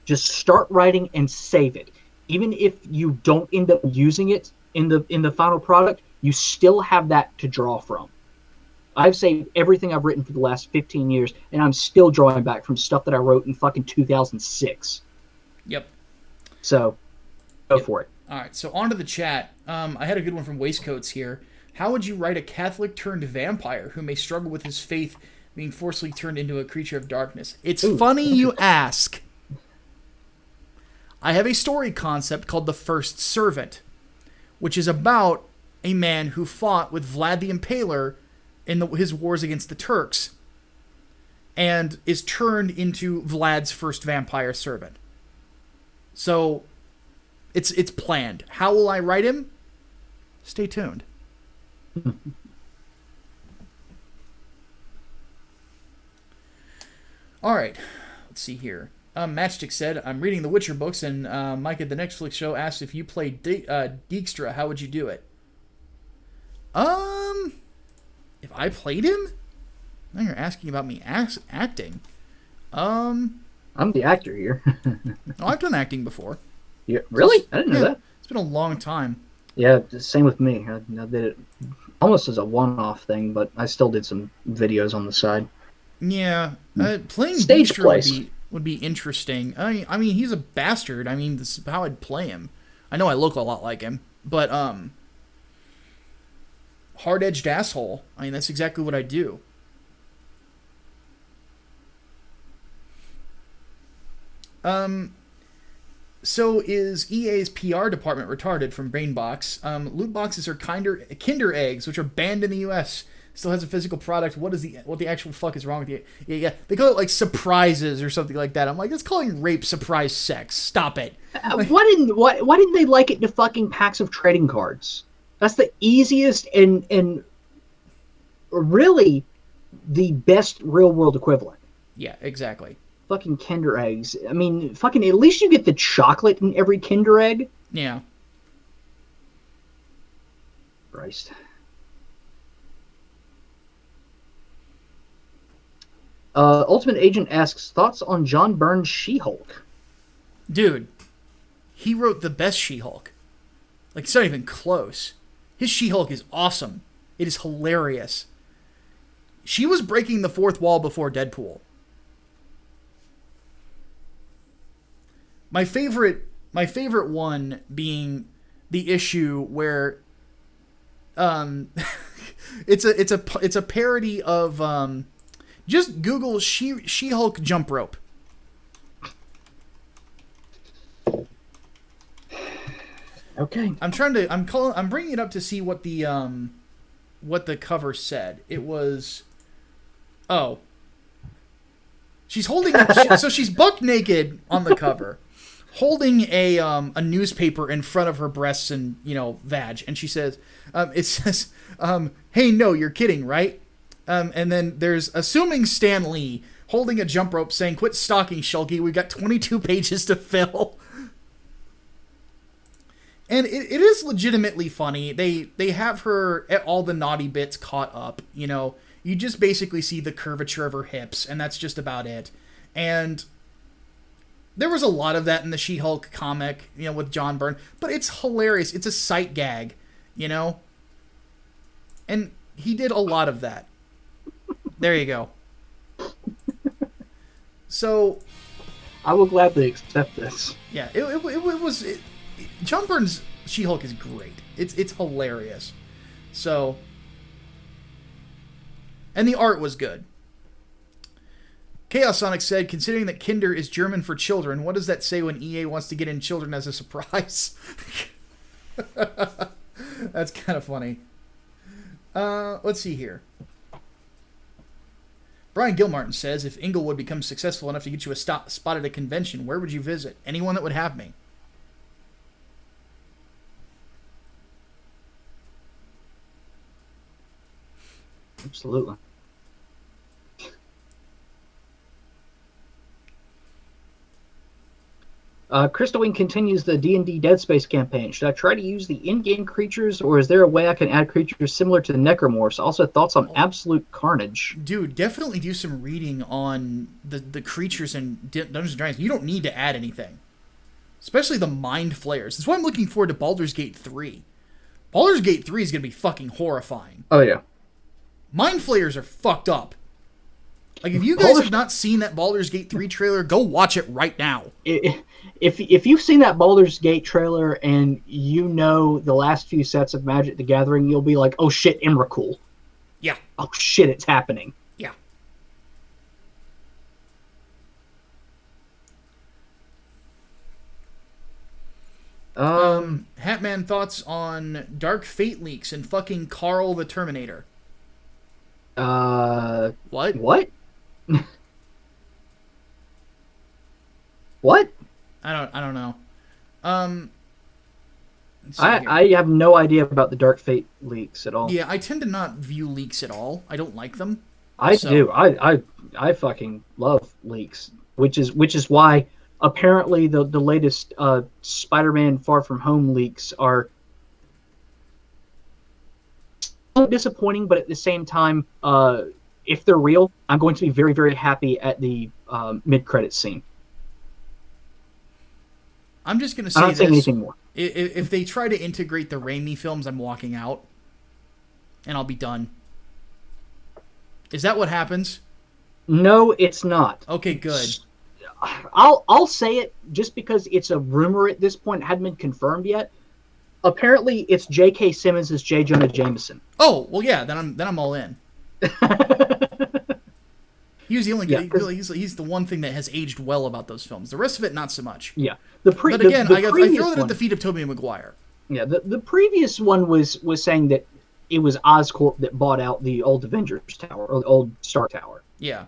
Just start writing and save it. Even if you don't end up using it in the final product, you still have that to draw from. I've saved everything I've written for the last 15 years, and I'm still drawing back from stuff that I wrote in fucking 2006. Yep. So, go for it. All right, so on to the chat. I had a good one from Waistcoats here. How would you write a Catholic-turned-vampire who may struggle with his faith being forcibly turned into a creature of darkness? It's funny you ask. I have a story concept called The First Servant, which is about a man who fought with Vlad the Impaler in his wars against the Turks and is turned into Vlad's first vampire servant. So, it's planned. How will I write him? Stay tuned. All right, let's see here. Matchstick said, I'm reading the Witcher books, and Micah, the Netflix show, asked if you played Dijkstra, how would you do it? If I played him? Now you're asking about me acting. I'm the actor here. Oh, I've done acting before. Yeah, really? I didn't know that. It's been a long time. Yeah, same with me. I did it almost as a one-off thing, but I still did some videos on the side. Yeah, playing Stage Dijkstra plays would be interesting. I mean, he's a bastard. I mean, this is how I'd play him. I know I look a lot like him, but hard-edged asshole. I mean, that's exactly what I do. So is EA's PR department retarded from Brainbox? Loot boxes are Kinder eggs, which are banned in the U.S. Still has a physical product. What the actual fuck is wrong with you? Yeah. They call it like surprises or something like that. I'm like, that's calling rape surprise sex. Stop it. Why didn't they like it to fucking packs of trading cards? That's the easiest and really the best real world equivalent. Yeah, exactly. Fucking Kinder eggs. I mean, fucking at least you get the chocolate in every Kinder egg. Yeah. Christ. Ultimate Agent asks, thoughts on John Byrne's She-Hulk? Dude, he wrote the best She-Hulk. Like, it's not even close. His She-Hulk is awesome. It is hilarious. She was breaking the fourth wall before Deadpool. My favorite one being the issue where it's a parody of just Google She-Hulk jump rope. Okay. I'm bringing it up to see what the cover said. It was she's holding so she's buck naked on the cover, holding a newspaper in front of her breasts and, vag, and she says, it says, hey, no, you're kidding, right? And then there's assuming Stan Lee holding a jump rope saying, quit stalking, Shulky, we've got 22 pages to fill. And it is legitimately funny. They have her at all the naughty bits caught up, You just basically see the curvature of her hips, and that's just about it. And there was a lot of that in the She-Hulk comic, with John Byrne. But it's hilarious. It's a sight gag, And he did a lot of that. There you go. So, I will gladly accept this. Yeah, it was... John Byrne's She-Hulk is great. It's hilarious. So... And the art was good. Chaos Sonic said, considering that Kinder is German for children, what does that say when EA wants to get in children as a surprise? That's kind of funny. Let's see here. Brian Gilmartin says, if Inglewood becomes successful enough to get you a spot at a convention, where would you visit? Anyone that would have me. Absolutely. Crystal Wing continues the D&D Dead Space campaign. Should I try to use the in-game creatures, or is there a way I can add creatures similar to the Necromorphs? Also, thoughts on Absolute Carnage? Dude, definitely do some reading on the creatures in Dungeons & Dragons. You don't need to add anything. Especially the Mind Flayers. That's why I'm looking forward to Baldur's Gate 3. Baldur's Gate 3 is going to be fucking horrifying. Oh, yeah. Mind Flayers are fucked up. Like, if you guys have not seen that Baldur's Gate 3 trailer, go watch it right now. if you've seen that Baldur's Gate trailer and you know the last few sets of Magic the Gathering, you'll be like, oh shit, Emrakul. Yeah. Oh shit, it's happening. Yeah. Hatman, thoughts on Dark Fate leaks and fucking Carl the Terminator? What? What? What? I don't know. I have no idea about the Dark Fate leaks at all. Yeah, I tend to not view leaks at all. I don't like them. I do. I fucking love leaks, which is why apparently the latest Spider-Man Far From Home leaks are disappointing, but at the same time, if they're real, I'm going to be very, very happy at the mid-credits scene. I'm just going to say I'm not saying anything more. If they try to integrate the Raimi films, I'm walking out, and I'll be done. Is that what happens? No, it's not. Okay, good. I'll say it just because it's a rumor at this point. It hadn't been confirmed yet. Apparently, it's J.K. Simmons as J. Jonah Jameson. Oh well, yeah. Then I'm all in. He was the only guy. He's the one thing that has aged well about those films. The rest of it, not so much. Yeah. But again, I throw that one at the feet of Tobey Maguire. Yeah. The previous one was saying that it was Oscorp that bought out the old Avengers Tower or the old Star Tower. Yeah.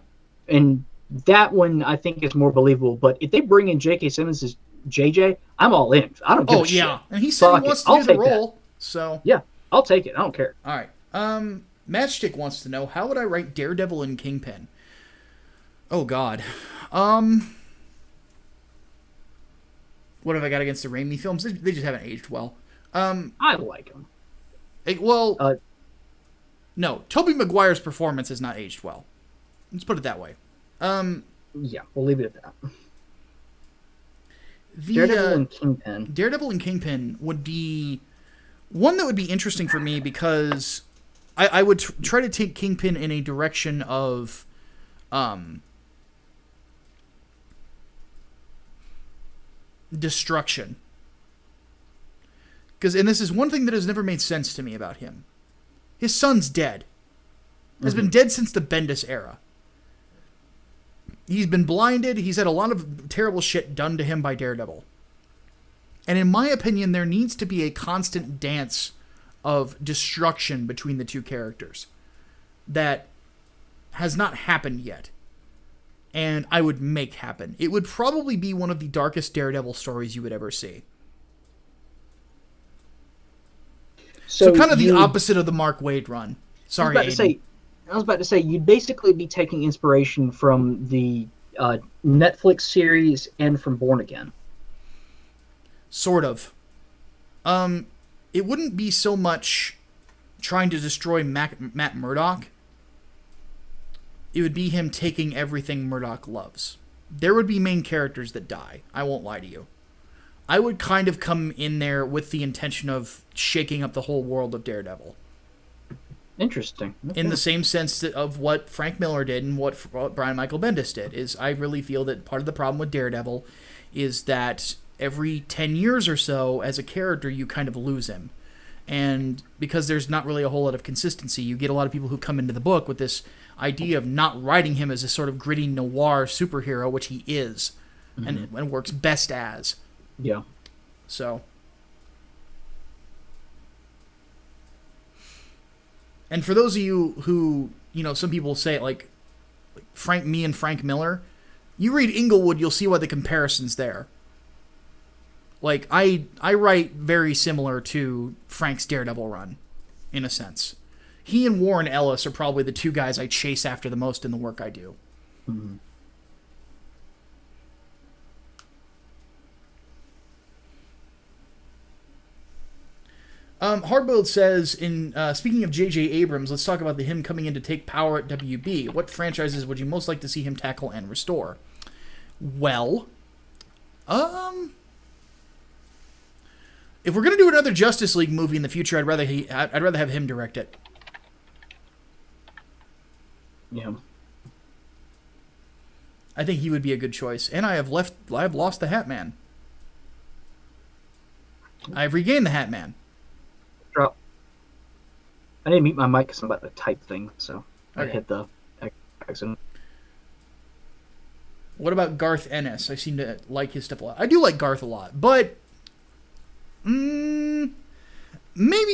And that one I think is more believable. But if they bring in J.K. Simmons as JJ, I'm all in. I don't give a shit. And he said he wants to do the role. So yeah, I'll take it. I don't care. All right. Matchstick wants to know, how would I write Daredevil and Kingpin? Oh God. What have I got against the Raimi films? They just haven't aged well. I like them. No, Tobey Maguire's performance has not aged well. Let's put it that way. Yeah, we'll leave it at that. Daredevil and Kingpin would be one that would be interesting for me because I would try to take Kingpin in a direction of destruction. And this is one thing that has never made sense to me about him. His son's dead. Has been dead since the Bendis era. He's been blinded. He's had a lot of terrible shit done to him by Daredevil. And in my opinion, there needs to be a constant dance of destruction between the two characters that has not happened yet. And I would make happen. It would probably be one of the darkest Daredevil stories you would ever see. So kind of the opposite of the Mark Waid run. Sorry, I was about to say, you'd basically be taking inspiration from the Netflix series and from Born Again. Sort of. It wouldn't be so much trying to destroy Matt Murdock. It would be him taking everything Murdock loves. There would be main characters that die. I won't lie to you. I would kind of come in there with the intention of shaking up the whole world of Daredevil. Interesting. Okay. In the same sense of what Frank Miller did and what Brian Michael Bendis did. Is I really feel that part of the problem with Daredevil is that every 10 years or so, as a character, you kind of lose him. And because there's not really a whole lot of consistency, you get a lot of people who come into the book with this idea of not writing him as a sort of gritty noir superhero, which he is, and works best as. Yeah. So. And for those of you who, some people say, like Frank Miller, you read Inglewood, you'll see why the comparison's there. Like, I write very similar to Frank's Daredevil run, in a sense. He and Warren Ellis are probably the two guys I chase after the most in the work I do. Mm-hmm. Hardboiled says, speaking of J.J. Abrams, let's talk about him coming in to take power at WB. What franchises would you most like to see him tackle and restore? Well, if we're gonna do another Justice League movie in the future, I'd rather have him direct it. Yeah. I think he would be a good choice. And I have lost the Hatman. I've regained the Hatman. Drop. I didn't mute my mic because I'm about to type thing, so I Okay. hit the accident. What about Garth Ennis? I seem to like his stuff a lot. I do like Garth a lot, but maybe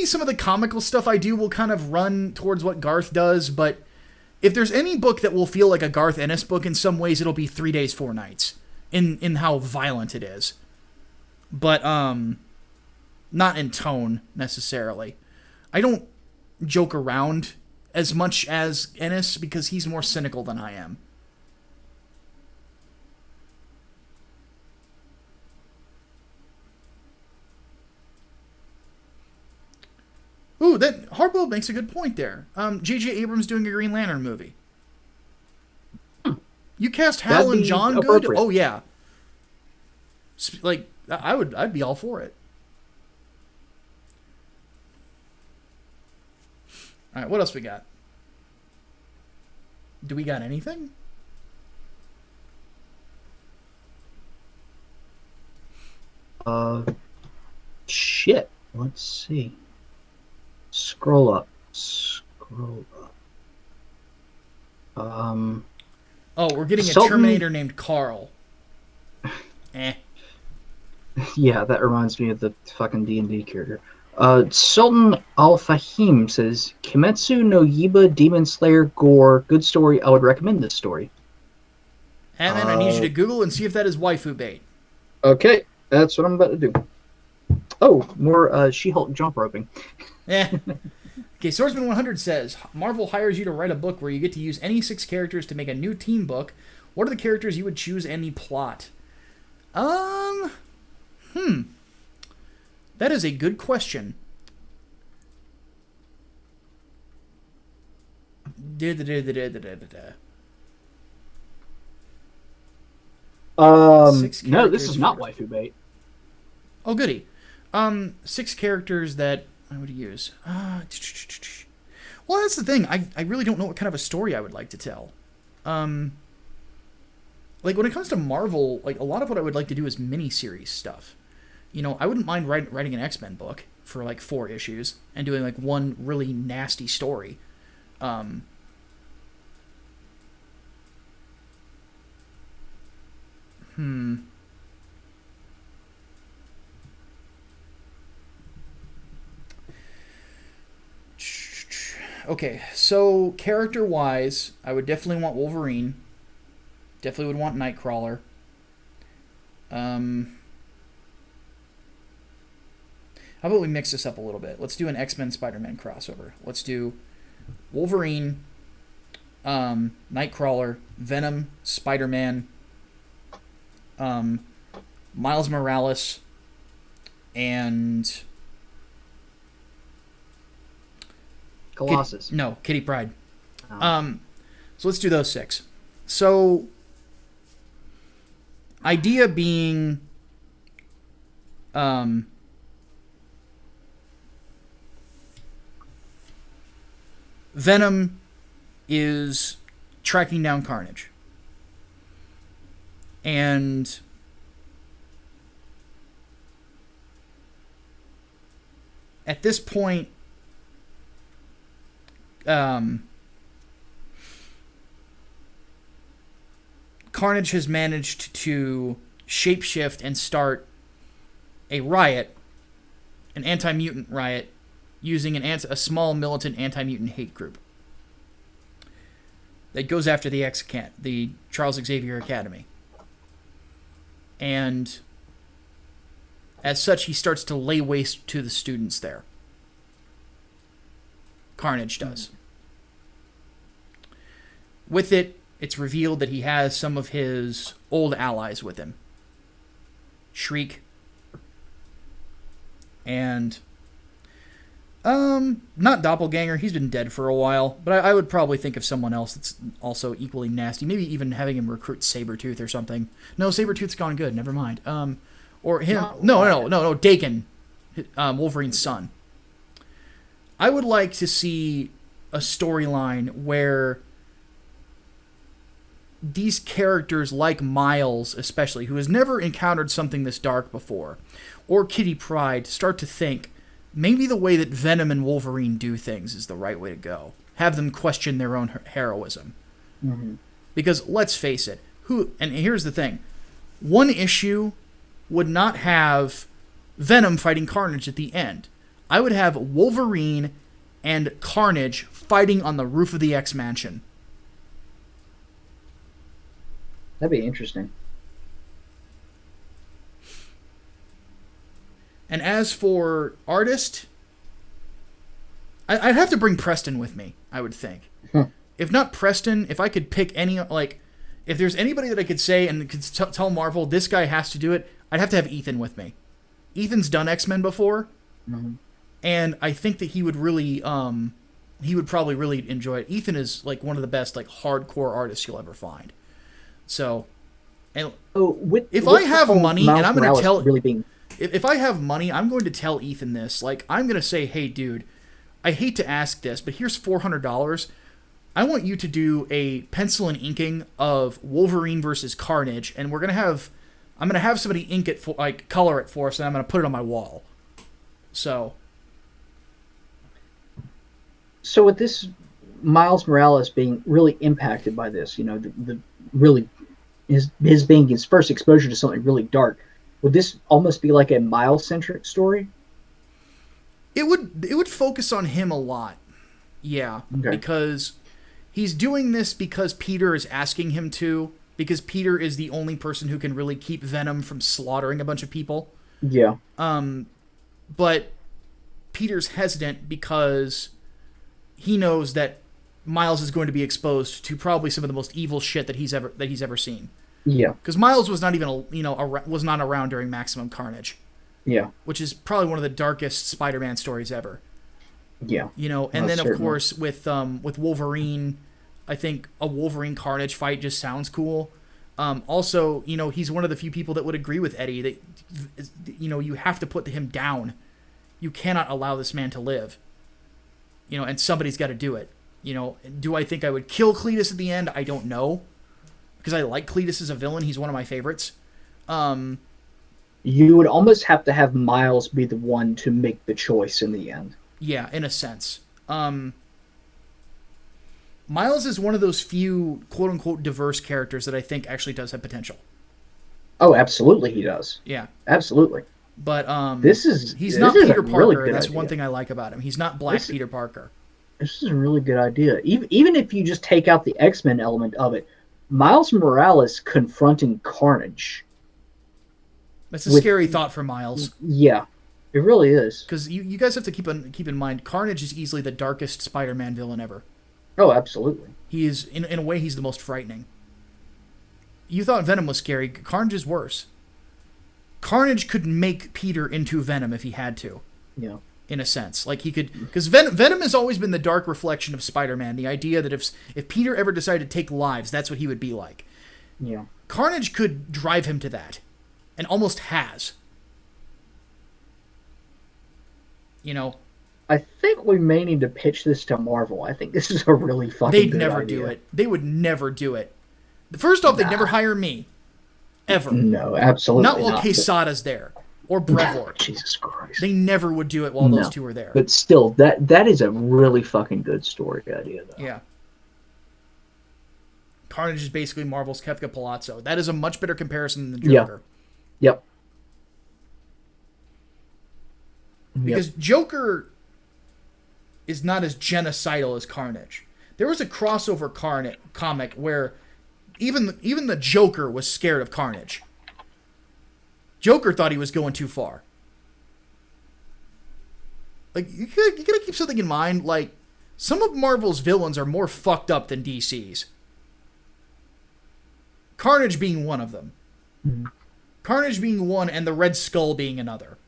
some of the comical stuff I do will kind of run towards what Garth does, but if there's any book that will feel like a Garth Ennis book in some ways, it'll be 3 Days, 4 Nights in how violent it is. But not in tone necessarily. I don't joke around as much as Ennis because he's more cynical than I am. Ooh, that Hardboiled makes a good point there. J.J. Abrams doing a Green Lantern movie. You cast Hal That'd and be John good? appropriate. Oh yeah. Like I'd be all for it. All right, what else we got? Do we got anything? Shit. Let's see. Scroll up. Oh, we're getting a Sultan- Terminator named Carl. Yeah, that reminds me of the fucking D&D character. Sultan Al-Fahim says, Kimetsu no Yaiba Demon Slayer Gore. Good story. I would recommend this story. Hatman, I need you to Google and see if that is waifu bait. Okay, that's what I'm about to do. Oh, more She-Hulk jump roping. Yeah. Okay, Swordsman 100 says, Marvel hires you to write a book where you get to use any 6 characters to make a new team book. What are the characters you would choose and the plot? That is a good question. No, this is not waifu bait. Oh, goody. 6 characters that I would use. Well, that's the thing. I really don't know what kind of a story I would like to tell. Like, when it comes to Marvel, like, a lot of what I would like to do is miniseries stuff. You know, I wouldn't mind writing an X-Men book for, like, 4 issues and doing, like, one really nasty story. Okay, so character-wise, I would definitely want Wolverine. Definitely would want Nightcrawler. How about we mix this up a little bit? Let's do an X-Men Spider-Man crossover. Let's do Wolverine, Nightcrawler, Venom, Spider-Man, Miles Morales, and Colossus. Kitty Pryde. Oh. So let's do those 6. So, idea being, Venom is tracking down Carnage. And at this point, Carnage has managed to shapeshift and start a riot, an anti-mutant riot, using a small militant anti-mutant hate group that goes after the Charles Xavier Academy. And as such, he starts to lay waste to the students there. Carnage does. With it, it's revealed that he has some of his old allies with him. Shriek. And not Doppelganger, he's been dead for a while, but I would probably think of someone else that's also equally nasty. Maybe even having him recruit Sabretooth or something. No, Sabretooth's gone good, never mind. Or him. No, Dakin, Wolverine's son. I would like to see a storyline where these characters like Miles, especially, who has never encountered something this dark before, or Kitty Pryde, start to think maybe the way that Venom and Wolverine do things is the right way to go. Have them question their own heroism. Mm-hmm. Because let's face it, and here's the thing, one issue would not have Venom fighting Carnage at the end. I would have Wolverine and Carnage fighting on the roof of the X-Mansion. That'd be interesting. And as for artist, I'd have to bring Preston with me, I would think. If not Preston, if I could pick any, like, if there's anybody that I could say and could tell Marvel, this guy has to do it, I'd have to have Ethan with me. Ethan's done X-Men before, and I think that he would really, he would probably really enjoy it. Ethan is, like, one of the best, like, hardcore artists you'll ever find. So, and if I have money, and I'm going to tell... Really being... If I have money, I'm going to tell Ethan this. Like, I'm going to say, hey, dude, I hate to ask this, but here's $400. I want you to do a pencil and inking of Wolverine versus Carnage, and I'm going to have somebody ink it, color it for us, and I'm going to put it on my wall. So with this Miles Morales being really impacted by this, the really his being his first exposure to something really dark, would this almost be like a Miles-centric story? It would focus on him a lot. Yeah, okay. Because he's doing this because Peter is asking him to, because Peter is the only person who can really keep Venom from slaughtering a bunch of people. Yeah. But Peter's hesitant because he knows that Miles is going to be exposed to probably some of the most evil shit that he's ever seen. Yeah. Because Miles was not even was not around during Maximum Carnage. Yeah. Which is probably one of the darkest Spider-Man stories ever. Yeah. And then of course with Wolverine, I think a Wolverine Carnage fight just sounds cool. Also, he's one of the few people that would agree with Eddie that you have to put him down. You cannot allow this man to live. And somebody's got to do it. Do I think I would kill Cletus at the end? I don't know. Because I like Cletus as a villain. He's one of my favorites. You would almost have to have Miles be the one to make the choice in the end. Yeah, in a sense. Miles is one of those few quote-unquote diverse characters that I think actually does have potential. Oh, absolutely he does. Yeah. Absolutely. But he's not Peter Parker. Really that's one thing I like about him. He's not Black Peter Parker. This is a really good idea. Even if you just take out the X-Men element of it, Miles Morales confronting Carnage. That's a scary thought for Miles. Yeah, it really is. Because you guys have to keep in mind, Carnage is easily the darkest Spider-Man villain ever. Oh, absolutely. He is, in a way, he's the most frightening. You thought Venom was scary. Carnage is worse. Carnage could make Peter into Venom if he had to. Yeah. In a sense. Like he could... Because Venom has always been the dark reflection of Spider-Man. The idea that if Peter ever decided to take lives, that's what he would be like. Yeah. Carnage could drive him to that. And almost has. I think we may need to pitch this to Marvel. I think this is a really fucking They'd good never idea. do it. They would never do it. First off, they'd never hire me. Ever. No, absolutely not. While Quesada's there. Or Brevoort. Jesus Christ. They never would do it while those two were there. But still, that is a really fucking good story idea, though. Yeah. Carnage is basically Marvel's Kefka Palazzo. That is a much better comparison than Joker. Yep. Because Joker is not as genocidal as Carnage. There was a crossover comic where even the Joker was scared of Carnage. Joker thought he was going too far. Like, you gotta keep something in mind, like, some of Marvel's villains are more fucked up than DC's. Carnage being one of them. Mm-hmm. Carnage being one, and the Red Skull being another.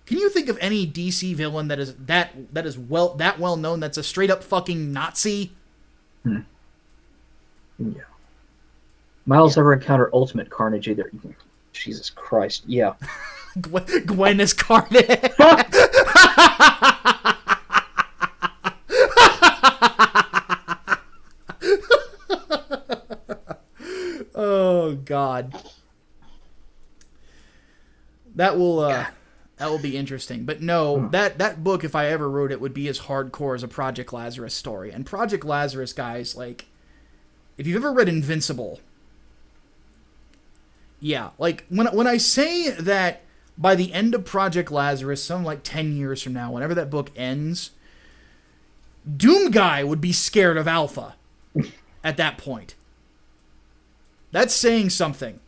Can you think of any DC villain that is well known that's a straight up fucking Nazi? Yeah. Miles never encountered Ultimate Carnage either. Jesus Christ, yeah. Gwen is Carnage. God. That will be interesting. But no, that book, if I ever wrote it, would be as hardcore as a Project Lazarus story. And Project Lazarus, guys, like, if you've ever read Invincible, yeah, like, when I say that by the end of Project Lazarus, some like 10 years from now, whenever that book ends, Doom Guy would be scared of Alpha at that point. That's saying something.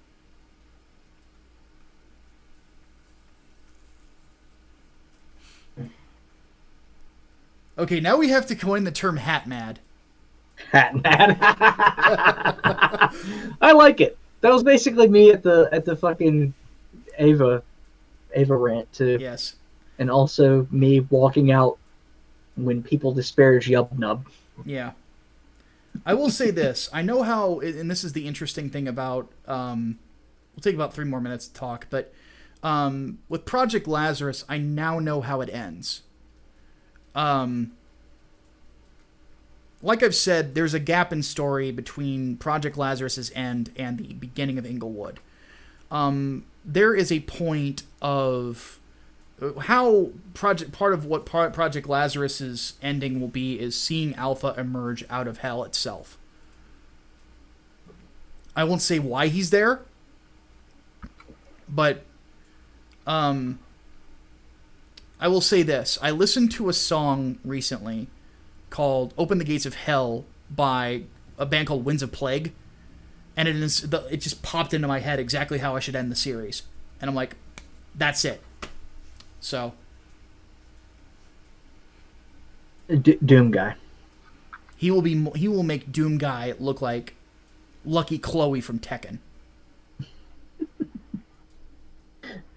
Okay, now we have to coin the term Hatman. Hatman. I like it. That was basically me at the fucking Ava rant too. Yes. And also me walking out when people disparage Yub Nub. Yeah. I will say this. I know how, and this is the interesting thing about, we'll take about 3 more minutes to talk, but with Project Lazarus, I now know how it ends. Like I've said, there's a gap in story between Project Lazarus's end and the beginning of Inglewood. There is a point of how part of what Project Lazarus's ending will be is seeing Alpha emerge out of hell itself. I won't say why he's there, but I will say this. I listened to a song recently called Open the Gates of Hell by a band called Winds of Plague, and it just popped into my head exactly how I should end the series. And I'm like, that's it. So, Doom Guy. He will make Doom Guy look like Lucky Chloe from Tekken.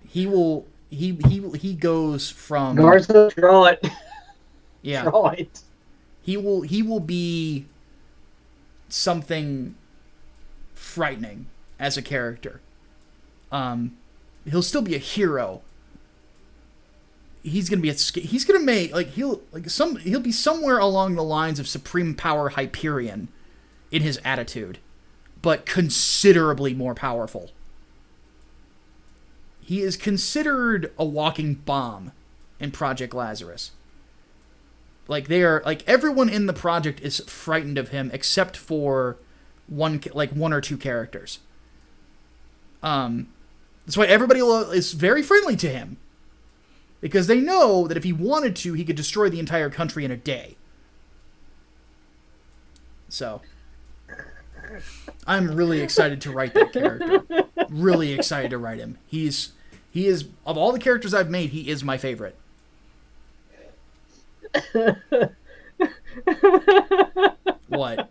He goes from Garza, draw it. Yeah. Draw it. He will be something frightening as a character. He'll still be a hero. He's gonna be he'll be somewhere along the lines of Supreme Power Hyperion in his attitude, but considerably more powerful. He is considered a walking bomb in Project Lazarus. Like, everyone in the project is frightened of him except for one or two characters. That's why everybody is very friendly to him. Because they know that if he wanted to, he could destroy the entire country in a day. So, I'm really excited to write that character. Really excited to write him. He is, of all the characters I've made, he is my favorite. What?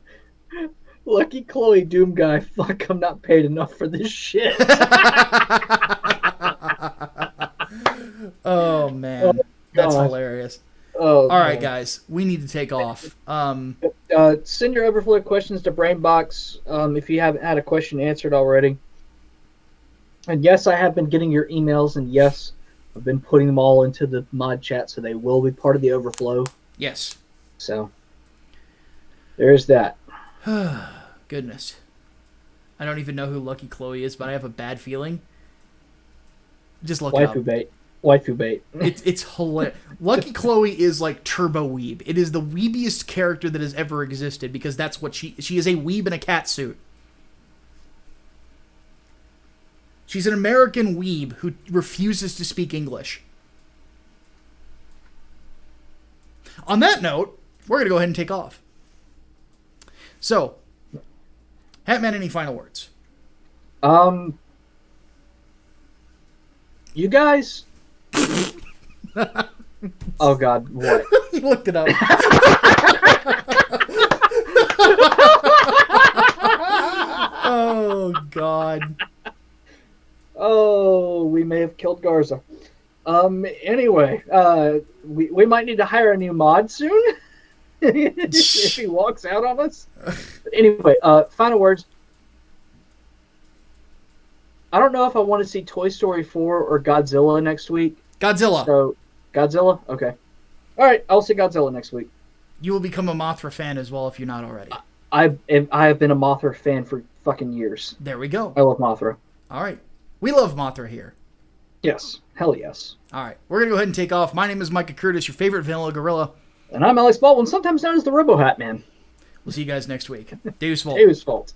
Lucky Chloe, Doom Guy. Fuck, I'm not paid enough for this shit. Oh, man. That's hilarious. Oh, all right, guys. We need to take off. Send your overflow questions to Brainbox if you haven't had a question answered already. And yes, I have been getting your emails, and yes, I've been putting them all into the mod chat, so they will be part of the overflow. Yes. So, there's that. Goodness. I don't even know who Lucky Chloe is, but I have a bad feeling. Just look it up. Waifu bait. It's hilarious. Lucky Chloe is like turbo weeb. It is the weebiest character that has ever existed, because that's what she is, a weeb in a cat suit. She's an American weeb who refuses to speak English. On that note, we're going to go ahead and take off. So, Hatman, any final words? You guys... Oh, God, what? He looked it up. Oh, God. Oh, we may have killed Garza. Anyway, we might need to hire a new mod soon. If he walks out on us. But anyway, final words. I don't know if I want to see Toy Story 4 or Godzilla next week. Godzilla. So, Godzilla? Okay. Alright, I'll see Godzilla next week. You will become a Mothra fan as well if you're not already. I have been a Mothra fan for fucking years. There we go. I love Mothra. All right. We love Mothra here. Yes. Hell yes. All right. We're going to go ahead and take off. My name is Micah Curtis, your favorite vanilla gorilla. And I'm Alex Baldwin, sometimes known as the Hatman. We'll see you guys next week. Deus Volt. Deus Volt.